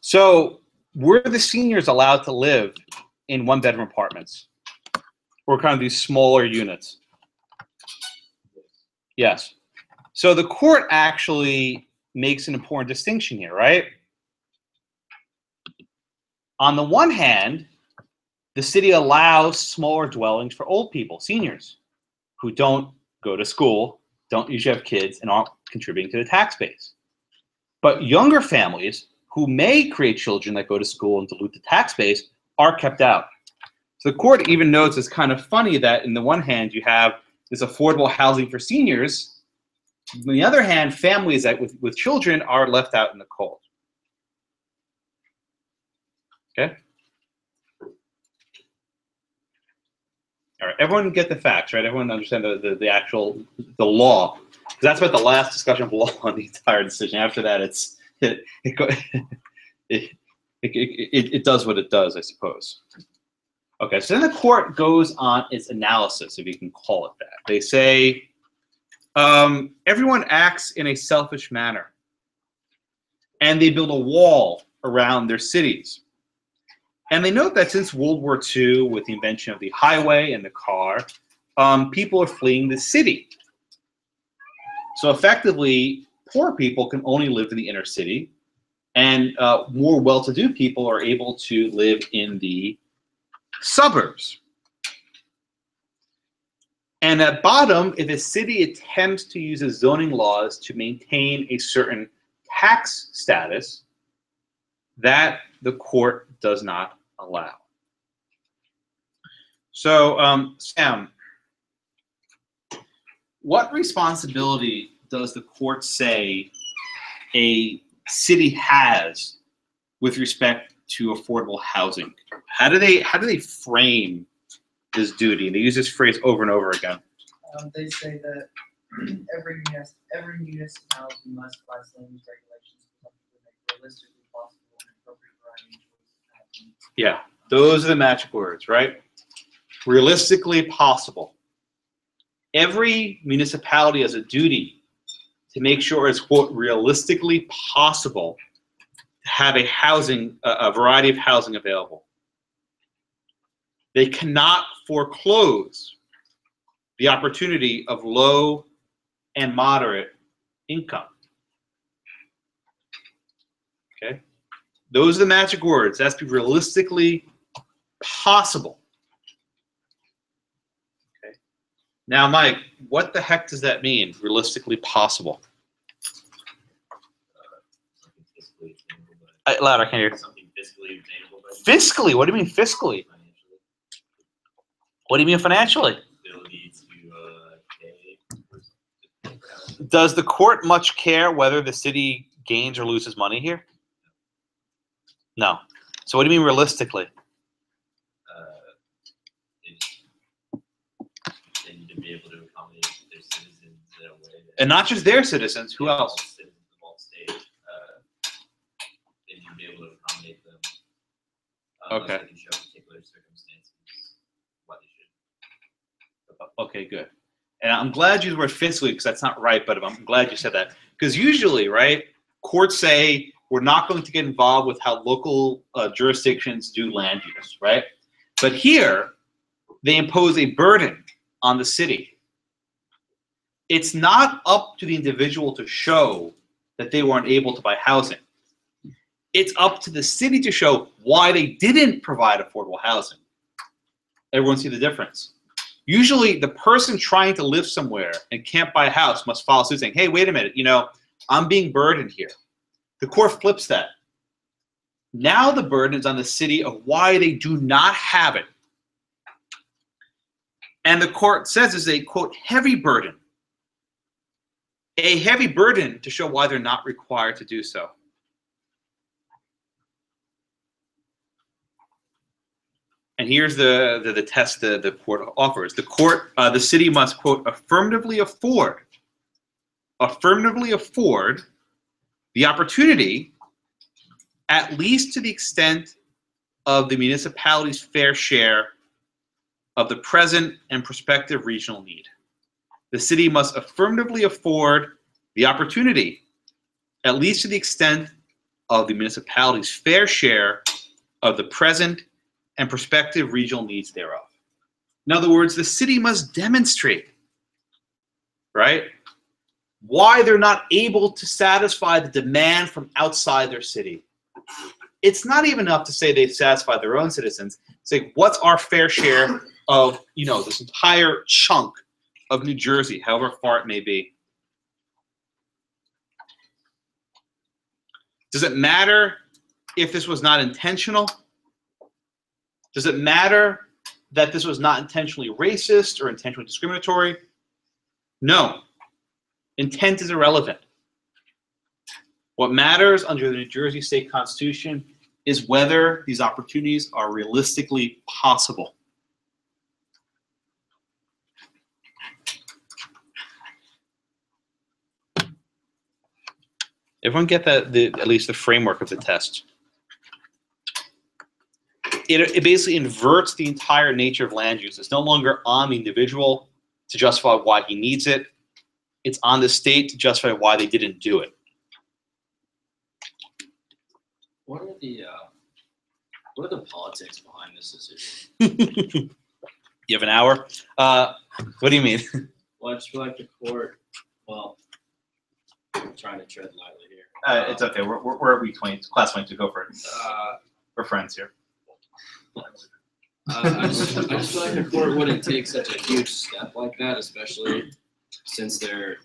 so were the seniors allowed to live in 1 bedroom apartments or kind of these smaller units? Yes. So the court actually makes an important distinction here, right? On the one hand, the city allows smaller dwellings for old people, seniors, who don't go to school, don't usually have kids, and aren't contributing to the tax base. But younger families who may create children that go to school and dilute the tax base are kept out. So the court even notes it's kind of funny that in the one hand you have this affordable housing for seniors. On the other hand, families that with children are left out in the cold. Okay? All right, everyone get the facts, right? Everyone understand the actual law. Because that's about the last discussion of law on the entire decision. After that, it does what it does, I suppose. Okay, so then the court goes on its analysis, if you can call it that. They say everyone acts in a selfish manner, and they build a wall around their cities. And they note that since World War II, with the invention of the highway and the car, people are fleeing the city. So effectively, poor people can only live in the inner city, and more well-to-do people are able to live in the suburbs. And at bottom, if a city attempts to use its zoning laws to maintain a certain tax status, that the court does not allow. So, Sam, what responsibility does the court say a city has with respect to affordable housing? How do they frame this duty? They use this phrase over and over again. They say that every municipality must apply same regulations to make realistically possible and appropriate variety of choices. Yeah, those are the magic words, right? Realistically possible. Every municipality has a duty to make sure it's, quote, realistically possible to have a variety of housing available. They cannot foreclose the opportunity of low and moderate income. Okay? Those are the magic words. It has to be realistically possible. Okay. Now, Mike, what the heck does that mean, realistically possible? Louder, I can't hear. Something fiscally attainable. Fiscally? What do you mean fiscally? What do you mean financially? Ability to pay. Does the court much care whether the city gains or loses money here? No. So what do you mean realistically? They need to be able to accommodate their citizens in a way that, And not just their citizens, who else? Citizens of all states. They need to be able to accommodate them. Okay. Unless they can show particular circumstances why they should. Okay, good. And I'm glad you used the word fiscally because that's not right, but I'm glad you said that. Because usually, right, courts say we're not going to get involved with how local jurisdictions do land use, right? But here, they impose a burden on the city. It's not up to the individual to show that they weren't able to buy housing. It's up to the city to show why they didn't provide affordable housing. Everyone see the difference? Usually, the person trying to live somewhere and can't buy a house must file suit saying, hey, wait a minute, I'm being burdened here. The court flips that. Now the burden is on the city of why they do not have it. And the court says it's a, quote, heavy burden. A heavy burden to show why they're not required to do so. And here's the test the court offers. The city must, quote, affirmatively afford the opportunity, at least to the extent of the municipality's fair share of the present and prospective regional need. The city must affirmatively afford the opportunity, at least to the extent of the municipality's fair share of the present and prospective regional needs thereof. In other words, the city must demonstrate, right, why they're not able to satisfy the demand from outside their city. It's not even enough to say they've satisfied their own citizens. Say, what's our fair share of, this entire chunk of New Jersey, however far it may be? Does it matter if this was not intentional? Does it matter that this was not intentionally racist or intentionally discriminatory? No. Intent is irrelevant. What matters under the New Jersey State Constitution is whether these opportunities are realistically possible. Everyone get at least the framework of the test? it basically inverts the entire nature of land use. It's no longer on the individual to justify why he needs it. It's on the state to justify why they didn't do it. What are the politics behind this decision? You have an hour? What do you mean? Well, I just feel like the court. Well, I'm trying to tread lightly here. It's okay. We're at week 20. It's class 22. Go for it. We're friends here. I just feel like the court wouldn't take such a huge step like that, especially since there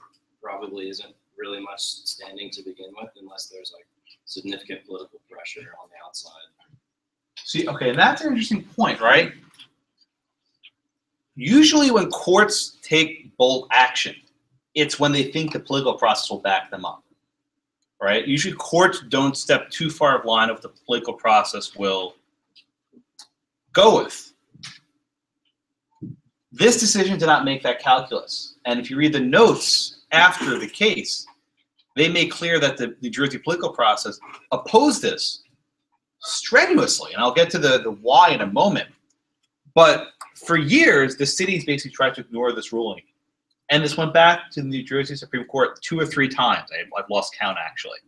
probably isn't really much standing to begin with, unless there's like significant political pressure on the outside. See, okay, and that's an interesting point, right? Usually when courts take bold action, it's when they think the political process will back them up, right? Usually courts don't step too far of line of what the political process will go with. This decision did not make that calculus. And if you read the notes after the case, they made clear that the New Jersey political process opposed this strenuously. And I'll get to the why in a moment. But for years, the cities basically tried to ignore this ruling. And this went back to the New Jersey Supreme Court 2 or 3 times. I've lost count, actually.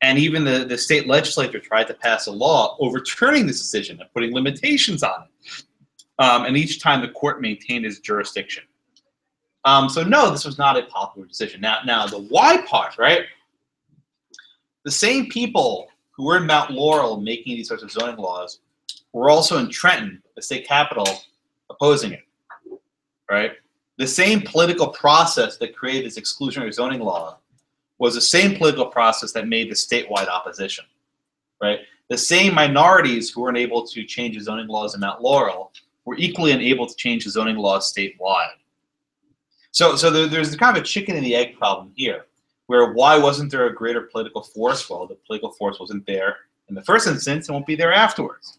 And even the state legislature tried to pass a law overturning this decision and putting limitations on it. And each time the court maintained its jurisdiction. So no, this was not a popular decision. Now the why part, right? The same people who were in Mount Laurel making these sorts of zoning laws were also in Trenton, the state capital, opposing it, right? The same political process that created this exclusionary zoning law was the same political process that made the statewide opposition, right? The same minorities who weren't able to change the zoning laws in Mount Laurel were equally unable to change the zoning laws statewide. So there's kind of a chicken and the egg problem here, where why wasn't there a greater political force? Well, the political force wasn't there in the first instance and won't be there afterwards.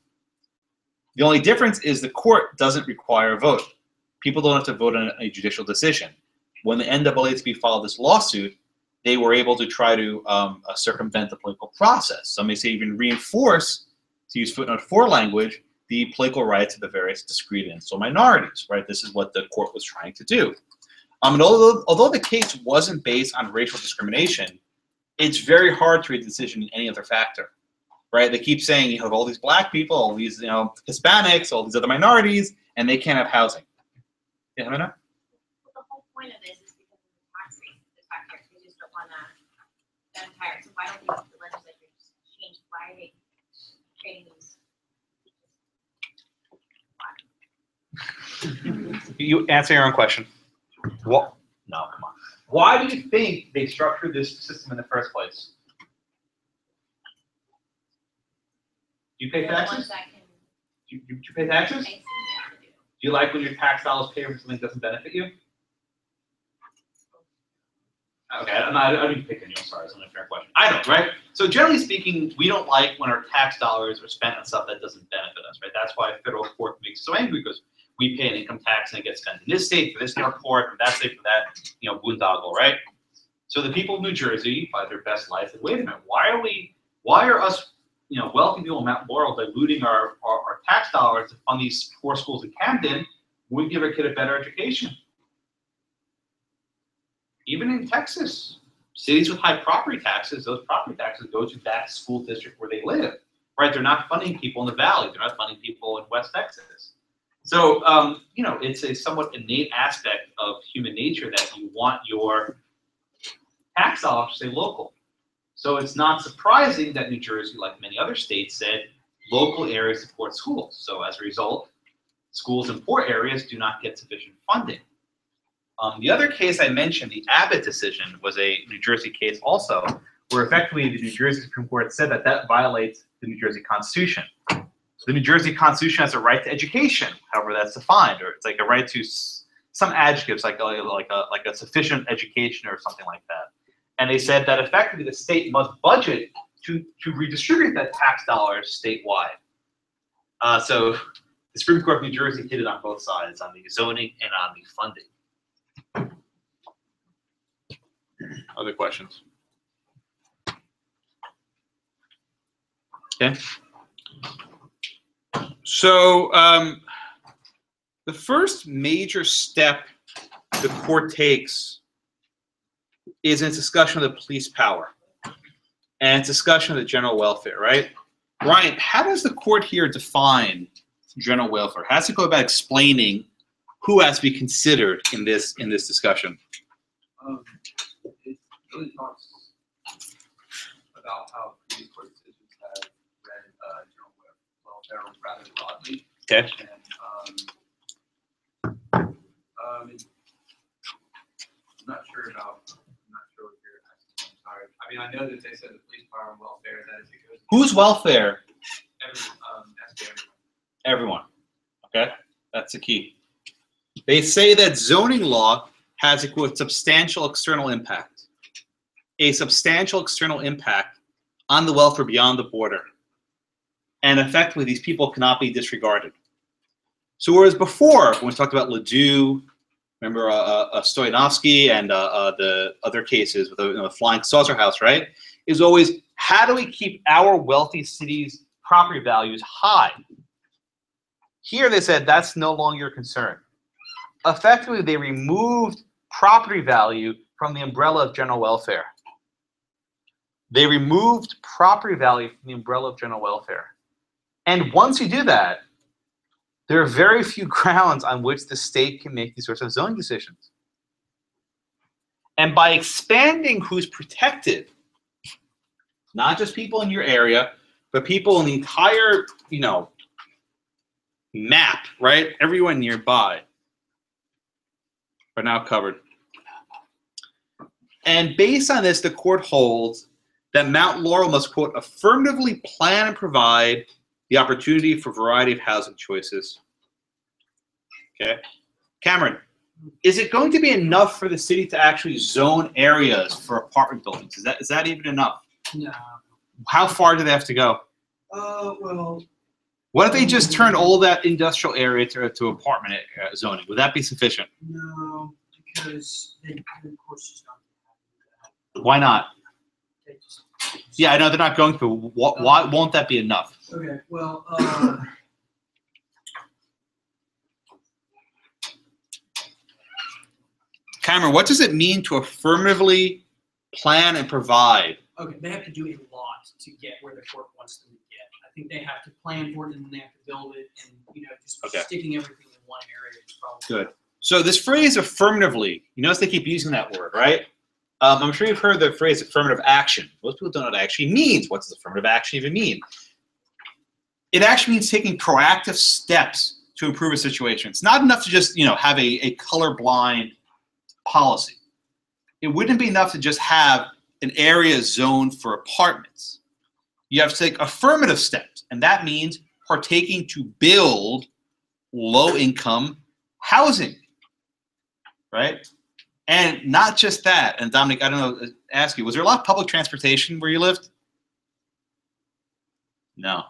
The only difference is the court doesn't require a vote. People don't have to vote on a judicial decision. When the NAACP filed this lawsuit, they were able to try to circumvent the political process. Some may say even reinforce, to use footnote 4 language, the political rights of the various discrete and so minorities, right? This is what the court was trying to do. And although the case wasn't based on racial discrimination, it's very hard to read the decision in any other factor, right? They keep saying you have all these black people, all these Hispanics, all these other minorities, and they can't have housing. Yeah, Hannah? Well, the whole point of this is because of the tax rate, the factors. They just don't want that entire. So why don't the legislature just change? Why are they creating these? You answer your own question. Well, no, come on. Why do you think they structured this system in the first place? Do you pay taxes? Do you pay taxes? Do you like when your tax dollars pay for something that doesn't benefit you? Okay, I didn't pick on you. I'm sorry, it's not a fair question. I don't, right? So generally speaking, we don't like when our tax dollars are spent on stuff that doesn't benefit us, right? That's why federal court makes us so angry, because we pay an income tax and it gets spent in this state for this airport, or that state for that, boondoggle, right? So the people of New Jersey, by their best life, said, wait a minute, why are us, wealthy people in Mount Laurel diluting our tax dollars to fund these poor schools in Camden? We give a kid a better education. Even in Texas, cities with high property taxes, those property taxes go to that school district where they live, right? They're not funding people in the valley. They're not funding people in West Texas. So, it's a somewhat innate aspect of human nature that you want your tax dollars to stay local. So it's not surprising that New Jersey, like many other states, said local areas support schools. So as a result, schools in poor areas do not get sufficient funding. The other case I mentioned, the Abbott decision, was a New Jersey case also, where effectively the New Jersey Supreme Court said that violates the New Jersey Constitution. So the New Jersey Constitution has a right to education, however that's defined, or it's like a right to some adjectives, like a sufficient education or something like that. And they said that effectively the state must budget to redistribute that tax dollars statewide. So the Supreme Court of New Jersey hit it on both sides, on the zoning and on the funding. Other questions? Okay. So the first major step the court takes is in its discussion of the police power and its discussion of the general welfare, right? Ryan, how does the court here define general welfare? How does it go about explaining who has to be considered in this discussion? It really talks about how previous court decisions have read general welfare rather broadly. Okay. And I'm not sure what you're asking. I'm sorry. I mean, I know that they said the police power and welfare, that if it goes. Whose welfare? Everyone. Everyone. Okay, that's the key. They say that zoning law has a quote substantial external impact. A substantial external impact on the welfare beyond the border. And effectively, these people cannot be disregarded. So whereas before, when we talked about Ledoux, remember Stoyanovsky and the other cases with the flying saucer house, right? Is always, how do we keep our wealthy cities' property values high? Here they said that's no longer a concern. Effectively, they removed property value from the umbrella of general welfare. They removed property value from the umbrella of general welfare. And once you do that, there are very few grounds on which the state can make these sorts of zoning decisions. And by expanding who's protected, not just people in your area, but people in the entire, map, right? Everyone nearby are now covered. And based on this, the court holds that Mount Laurel must, quote, affirmatively plan and provide the opportunity for a variety of housing choices. Okay. Cameron, is it going to be enough for the city to actually zone areas for apartment buildings? Is that even enough? No. How far do they have to go? Well. What if they just turn all that industrial area to apartment zoning? Would that be sufficient? No, because the court's just not going to have Why not? They just, Yeah, I know they're not going to. Why won't that be enough? Okay, well, Cameron, what does it mean to affirmatively plan and provide? okay, they have to do a lot to get where the court wants them to get. I think they have to plan for it and then they have to build it, and just Okay. sticking everything in one area is probably Good. So this phrase affirmatively, you notice they keep using that word, right? I'm sure you've heard the phrase affirmative action. Most people don't know what it actually means. What does affirmative action even mean? It actually means taking proactive steps to improve a situation. It's not enough to just have a colorblind policy. It wouldn't be enough to just have an area zoned for apartments. You have to take affirmative steps, and that means partaking to build low-income housing, right? And not just that. And Dominic, I don't know, ask you, was there a lot of public transportation where you lived? No.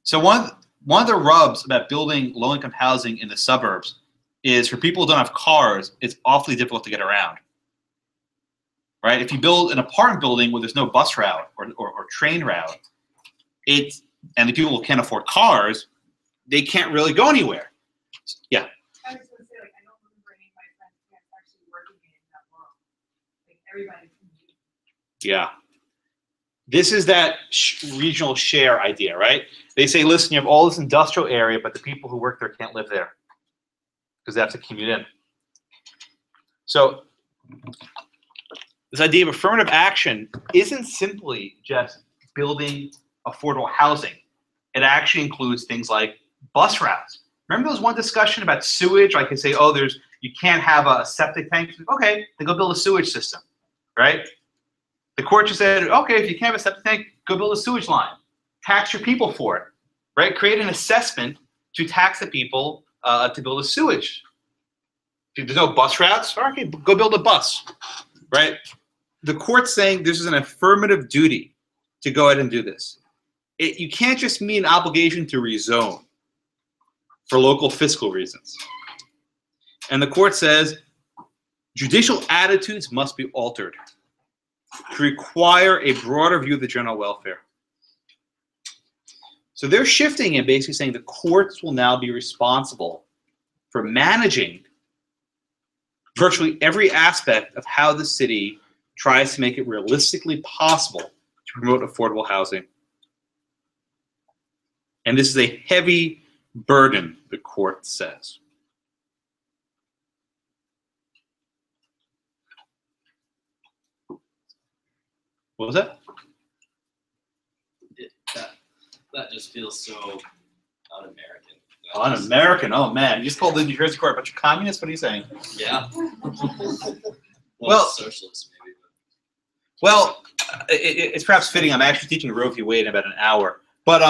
So one of the rubs about building low-income housing in the suburbs is for people who don't have cars, it's awfully difficult to get around. Right? If you build an apartment building where there's no bus route or train route, and the people who can't afford cars, they can't really go anywhere. Yeah. I was gonna say, I don't remember any of my friends who are actually working in that world. Everybody can do. Yeah. This is that regional share idea, right? They say, listen, you have all this industrial area, but the people who work there can't live there because they have to commute in. So this idea of affirmative action isn't simply just building affordable housing. It actually includes things like bus routes. Remember those one discussion about sewage? Like they say, oh, you can't have a septic tank. Okay, then go build a sewage system, right? The court just said, okay, if you can't have a septic tank, go build a sewage line. Tax your people for it, right? Create an assessment to tax the people to build a sewage. If there's no bus routes, okay, go build a bus, right? The court's saying this is an affirmative duty to go ahead and do this. You can't just mean an obligation to rezone for local fiscal reasons. And the court says judicial attitudes must be altered to require a broader view of the general welfare. So they're shifting and basically saying the courts will now be responsible for managing virtually every aspect of how the city tries to make it realistically possible to promote affordable housing. And this is a heavy burden, the court says. What was that? That just feels so un-American. Un-American. Oh man, you just called the New Jersey court a bunch of communists. What are you saying? Yeah. Well, socialists maybe. Well, it's perhaps fitting. I'm actually teaching Roe v. Wade in about an hour. But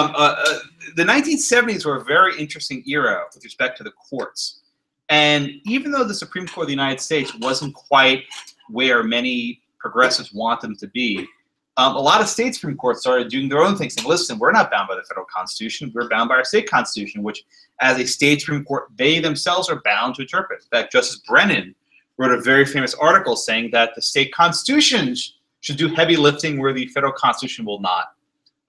the 1970s were a very interesting era with respect to the courts. And even though the Supreme Court of the United States wasn't quite where many progressives want them to be, a lot of state Supreme Courts started doing their own things, saying, listen, we're not bound by the federal Constitution. We're bound by our state Constitution, which as a state Supreme Court, they themselves are bound to interpret. In fact, Justice Brennan wrote a very famous article saying that the state constitutions should do heavy lifting where the federal Constitution will not.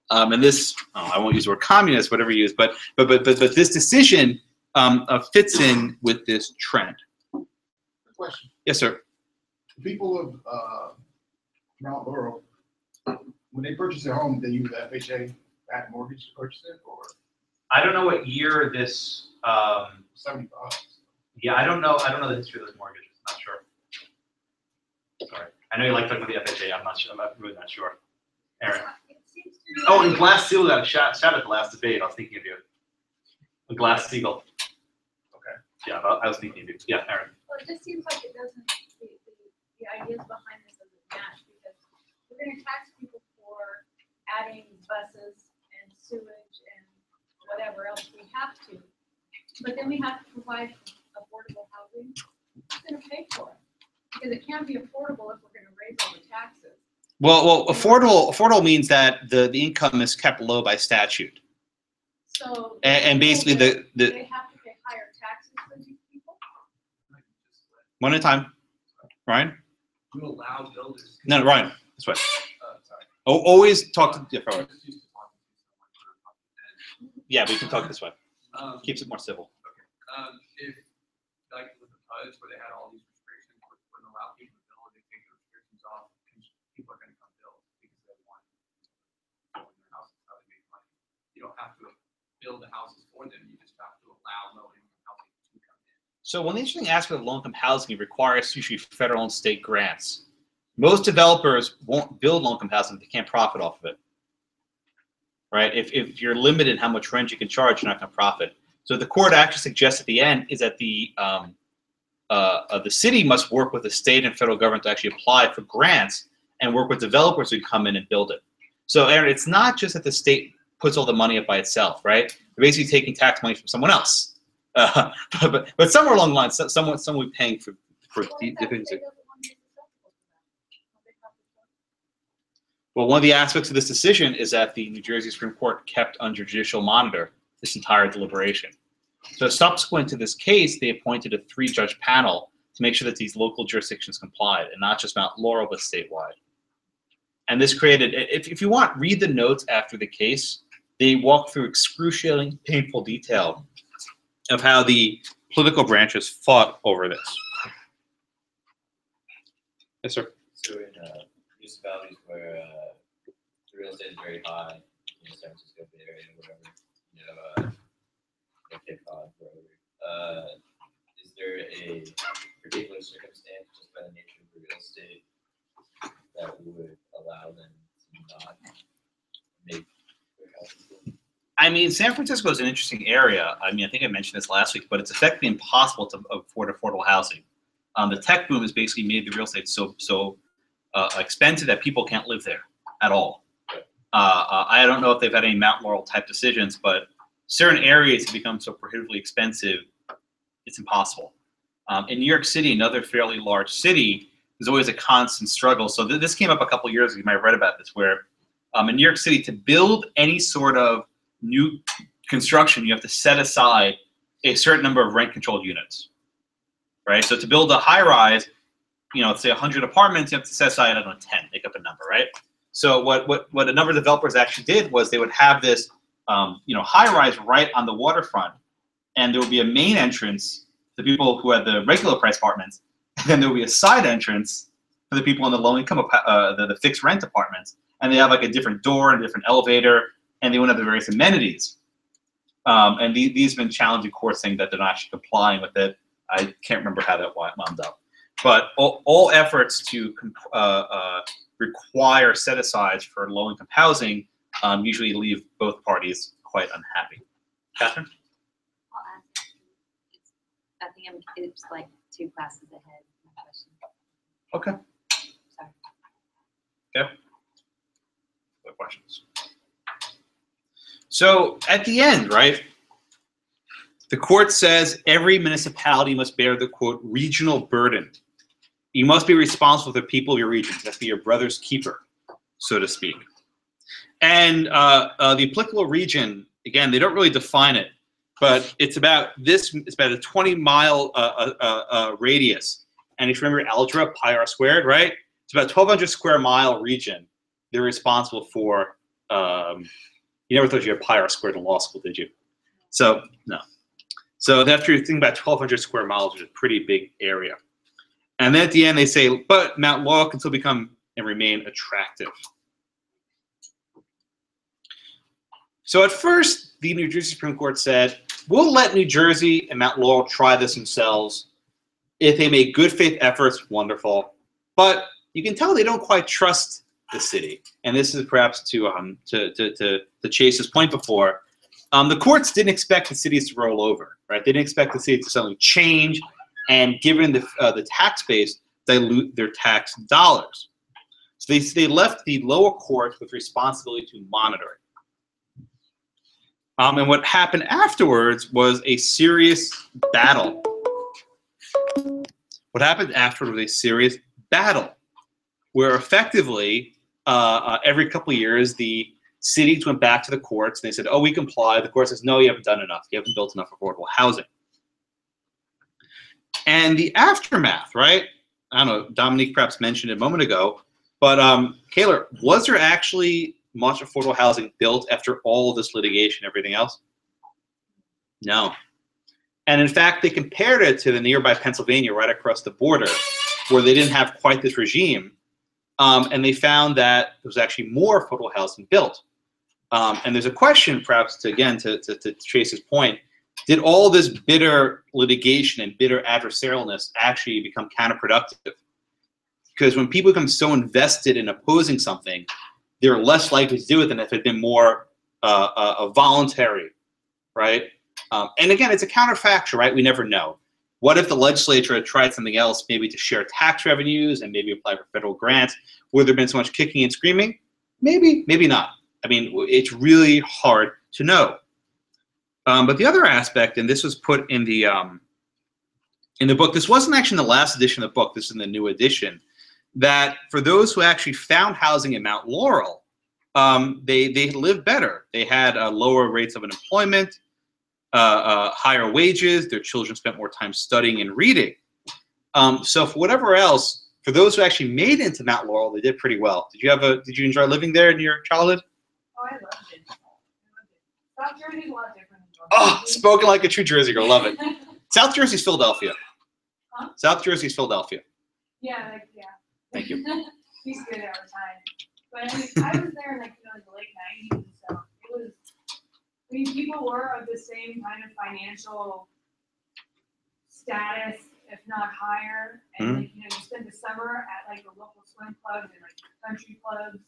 And this, I won't use the word communist, whatever you use, but this decision fits in with this trend. Question. Yes, sir. The people of Mount Laurel, when they purchase their home, they use the FHA backed mortgage to purchase it, or I don't know what year this. 75? Yeah, I don't know the history of those mortgages. Not sure. Sorry, I know you like talking about the FHA. I'm not sure. I'm really not sure. Aaron. Oh, and Glass-Steagall got a shout at the last debate. I was thinking of you. Glass-Steagall. Okay. Yeah, I was thinking of you. Yeah, Aaron. Well, it just seems like it doesn't, the ideas behind this doesn't match, because we're gonna tax people for adding buses and sewage and whatever else we have to. But then we have to provide affordable housing. Who's gonna pay for it? Because it can't be affordable if we're gonna raise all the taxes. Well, affordable means that the income is kept low by statute. So. And basically They have to pay higher taxes for these people? One at a time. Ryan? You allow builders. No, Ryan. This way. Sorry. Oh, always talk to Ryan. Yeah, but you can talk this way. Keeps it more civil. If, like with the PUDs, where they had all these restrictions, wouldn't allow people to build, they take the restrictions off, people are gonna come build because they want to build their houses, how they make money. You don't have to build the houses for them, you just have to allow low-income housing to come in. So one interesting aspect of low-income housing, it requires usually federal and state grants. Most developers won't build low-income housing if they can't profit off of it. Right? If you're limited in how much rent you can charge, you're not going to profit. So the court actually suggests at the end is that the city must work with the state and federal government to actually apply for grants and work with developers who come in and build it. So Aaron, it's not just that the state puts all the money up by itself, right? They're basically taking tax money from someone else. But somewhere along the line, someone will be paying for the things. Well, one of the aspects of this decision is that the New Jersey Supreme Court kept under judicial monitor this entire deliberation. So subsequent to this case, they appointed a 3-judge panel to make sure that these local jurisdictions complied, and not just Mount Laurel, but statewide. And this created, if you want, read the notes after the case. They walk through excruciating, painful detail of how the political branches fought over this. Yes, sir. So in municipalities where the real estate is very high, San Francisco Bay Area, whatever, Cape Cod, wherever, is there a particular circumstance just by the nature of the real estate that would allow them to not make their houses? I mean, San Francisco is an interesting area. I mean, I think I mentioned this last week, but it's effectively impossible to afford affordable housing. The tech boom has basically made the real estate so expensive that people can't live there at all. I don't know if they've had any Mount Laurel type decisions, but certain areas have become so prohibitively expensive, it's impossible. In New York City, another fairly large city, there's always a constant struggle. So this came up a couple of years ago, you might have read about this, where in New York City, to build any sort of new construction, you have to set aside a certain number of rent-controlled units, right? So to build a high-rise, let's say 100 apartments, you have to set aside, I don't know, 10, make up a number, right? So what a number of developers actually did was they would have this high-rise right on the waterfront, and there will be a main entrance for the people who have the regular price apartments, and then there will be a side entrance for the people in the low-income, the fixed rent apartments, and they have like a different door and a different elevator, and they won't have the various amenities. And these have been challenging courts saying that they're not actually complying with it. I can't remember how that wound up. But all efforts to require set-asides for low-income housing usually leave both parties quite unhappy. Catherine? I'll ask. I think it's like 2 classes ahead of my question. Okay. Sorry. Okay. Other questions? So at the end, right, the court says every municipality must bear the, quote, regional burden. You must be responsible for the people of your region. You must be your brother's keeper, so to speak. And the applicable region, again, they don't really define it, but it's about this. It's about a 20-mile radius. And if you remember algebra, pi r squared, right? It's about 1,200 square mile region. They're responsible for. You never thought you had pi r squared in law school, did you? So no. So after you think about 1,200 square miles, which is a pretty big area. And then at the end they say, but Mount Laurel can still become and remain attractive. So at first, the New Jersey Supreme Court said, we'll let New Jersey and Mount Laurel try this themselves. If they make good faith efforts, wonderful. But you can tell they don't quite trust the city. And this is perhaps to Chase's point before. The courts didn't expect the cities to roll over, right? They didn't expect the city to suddenly change and, given the tax base, dilute their tax dollars. So they left the lower court with responsibility to monitor it. And what happened afterwards was a serious battle. What happened afterwards was a serious battle where effectively every couple of years the cities went back to the courts and they said, oh, we comply. The court says, no, you haven't done enough. You haven't built enough affordable housing. And the aftermath, right? I don't know, Dominique perhaps mentioned it a moment ago, but Kaylor, was there actually much affordable housing built after all this litigation and everything else? No. And in fact, they compared it to the nearby Pennsylvania right across the border where they didn't have quite this regime. And they found that there was actually more affordable housing built. And there's a question perhaps to Chase's point, did all this bitter litigation and bitter adversarialness actually become counterproductive? Because when people become so invested in opposing something, they're less likely to do it than if it had been more voluntary, right? And again, it's a counterfactual, right? We never know. What if the legislature had tried something else, maybe to share tax revenues and maybe apply for federal grants? Would there have been so much kicking and screaming? Maybe, maybe not. I mean, it's really hard to know. But the other aspect, and this was put in the book, this wasn't actually in the last edition of the book, this is in the new edition, that for those who actually found housing in Mount Laurel, they lived better. They had lower rates of unemployment, higher wages, their children spent more time studying and reading. So for whatever else, for those who actually made it into Mount Laurel, they did pretty well. Did you enjoy living there in your childhood? Oh, I loved it. South Jersey's a lot different. Oh, spoken like a true Jersey girl, love it. South Jersey's Philadelphia. Huh? South Jersey's Philadelphia. Yeah, yeah. Thank you. We used to go there all the time. But I mean, I was there in like the late 90s, so it was, I mean, people were of the same kind of financial status, if not higher. And like, you spend the summer at like the local swim clubs and like country clubs,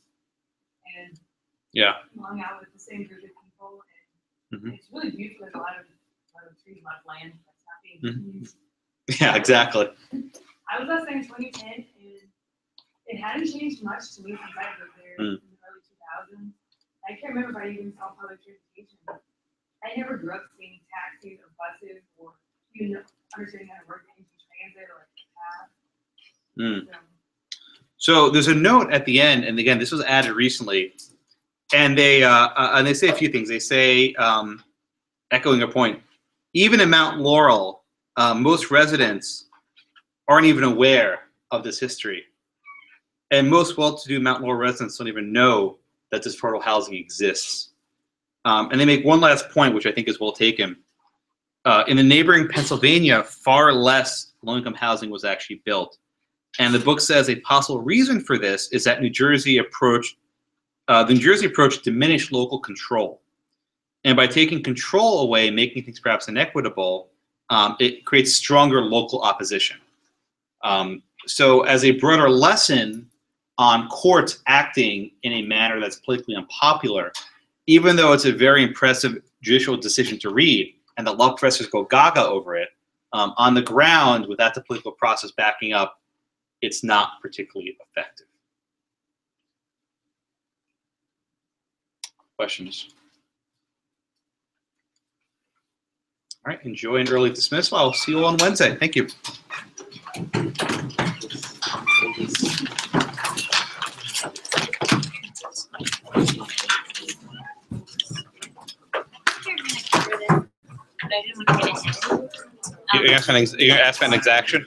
and you hung out with the same group of people. And it's really beautiful. There's a lot of trees, a lot of land that's not being used. Yeah, exactly. I was out there in 2010, and it hadn't changed much to me since I lived there in the early 2000s. I can't remember if I even saw public transportation. I never grew up seeing taxis or buses or even understanding how to work energy transit or like a cab. So there's a note at the end, and again, this was added recently, and they say a few things. They say, echoing a point, even in Mount Laurel, most residents aren't even aware of this history. And most well-to-do Mount Laurel residents don't even know that this affordable housing exists. And they make one last point, which I think is well taken. In the neighboring Pennsylvania, far less low-income housing was actually built. And the book says a possible reason for this is that the New Jersey approach diminished local control. And by taking control away, making things perhaps inequitable, it creates stronger local opposition. So as a broader lesson on courts acting in a manner that's politically unpopular, even though it's a very impressive judicial decision to read, and the law professors go gaga over it, on the ground, without the political process backing up, it's not particularly effective. Questions? All right, enjoy an early dismissal. I'll see you on Wednesday. Thank you. You're going to ask for an exaction?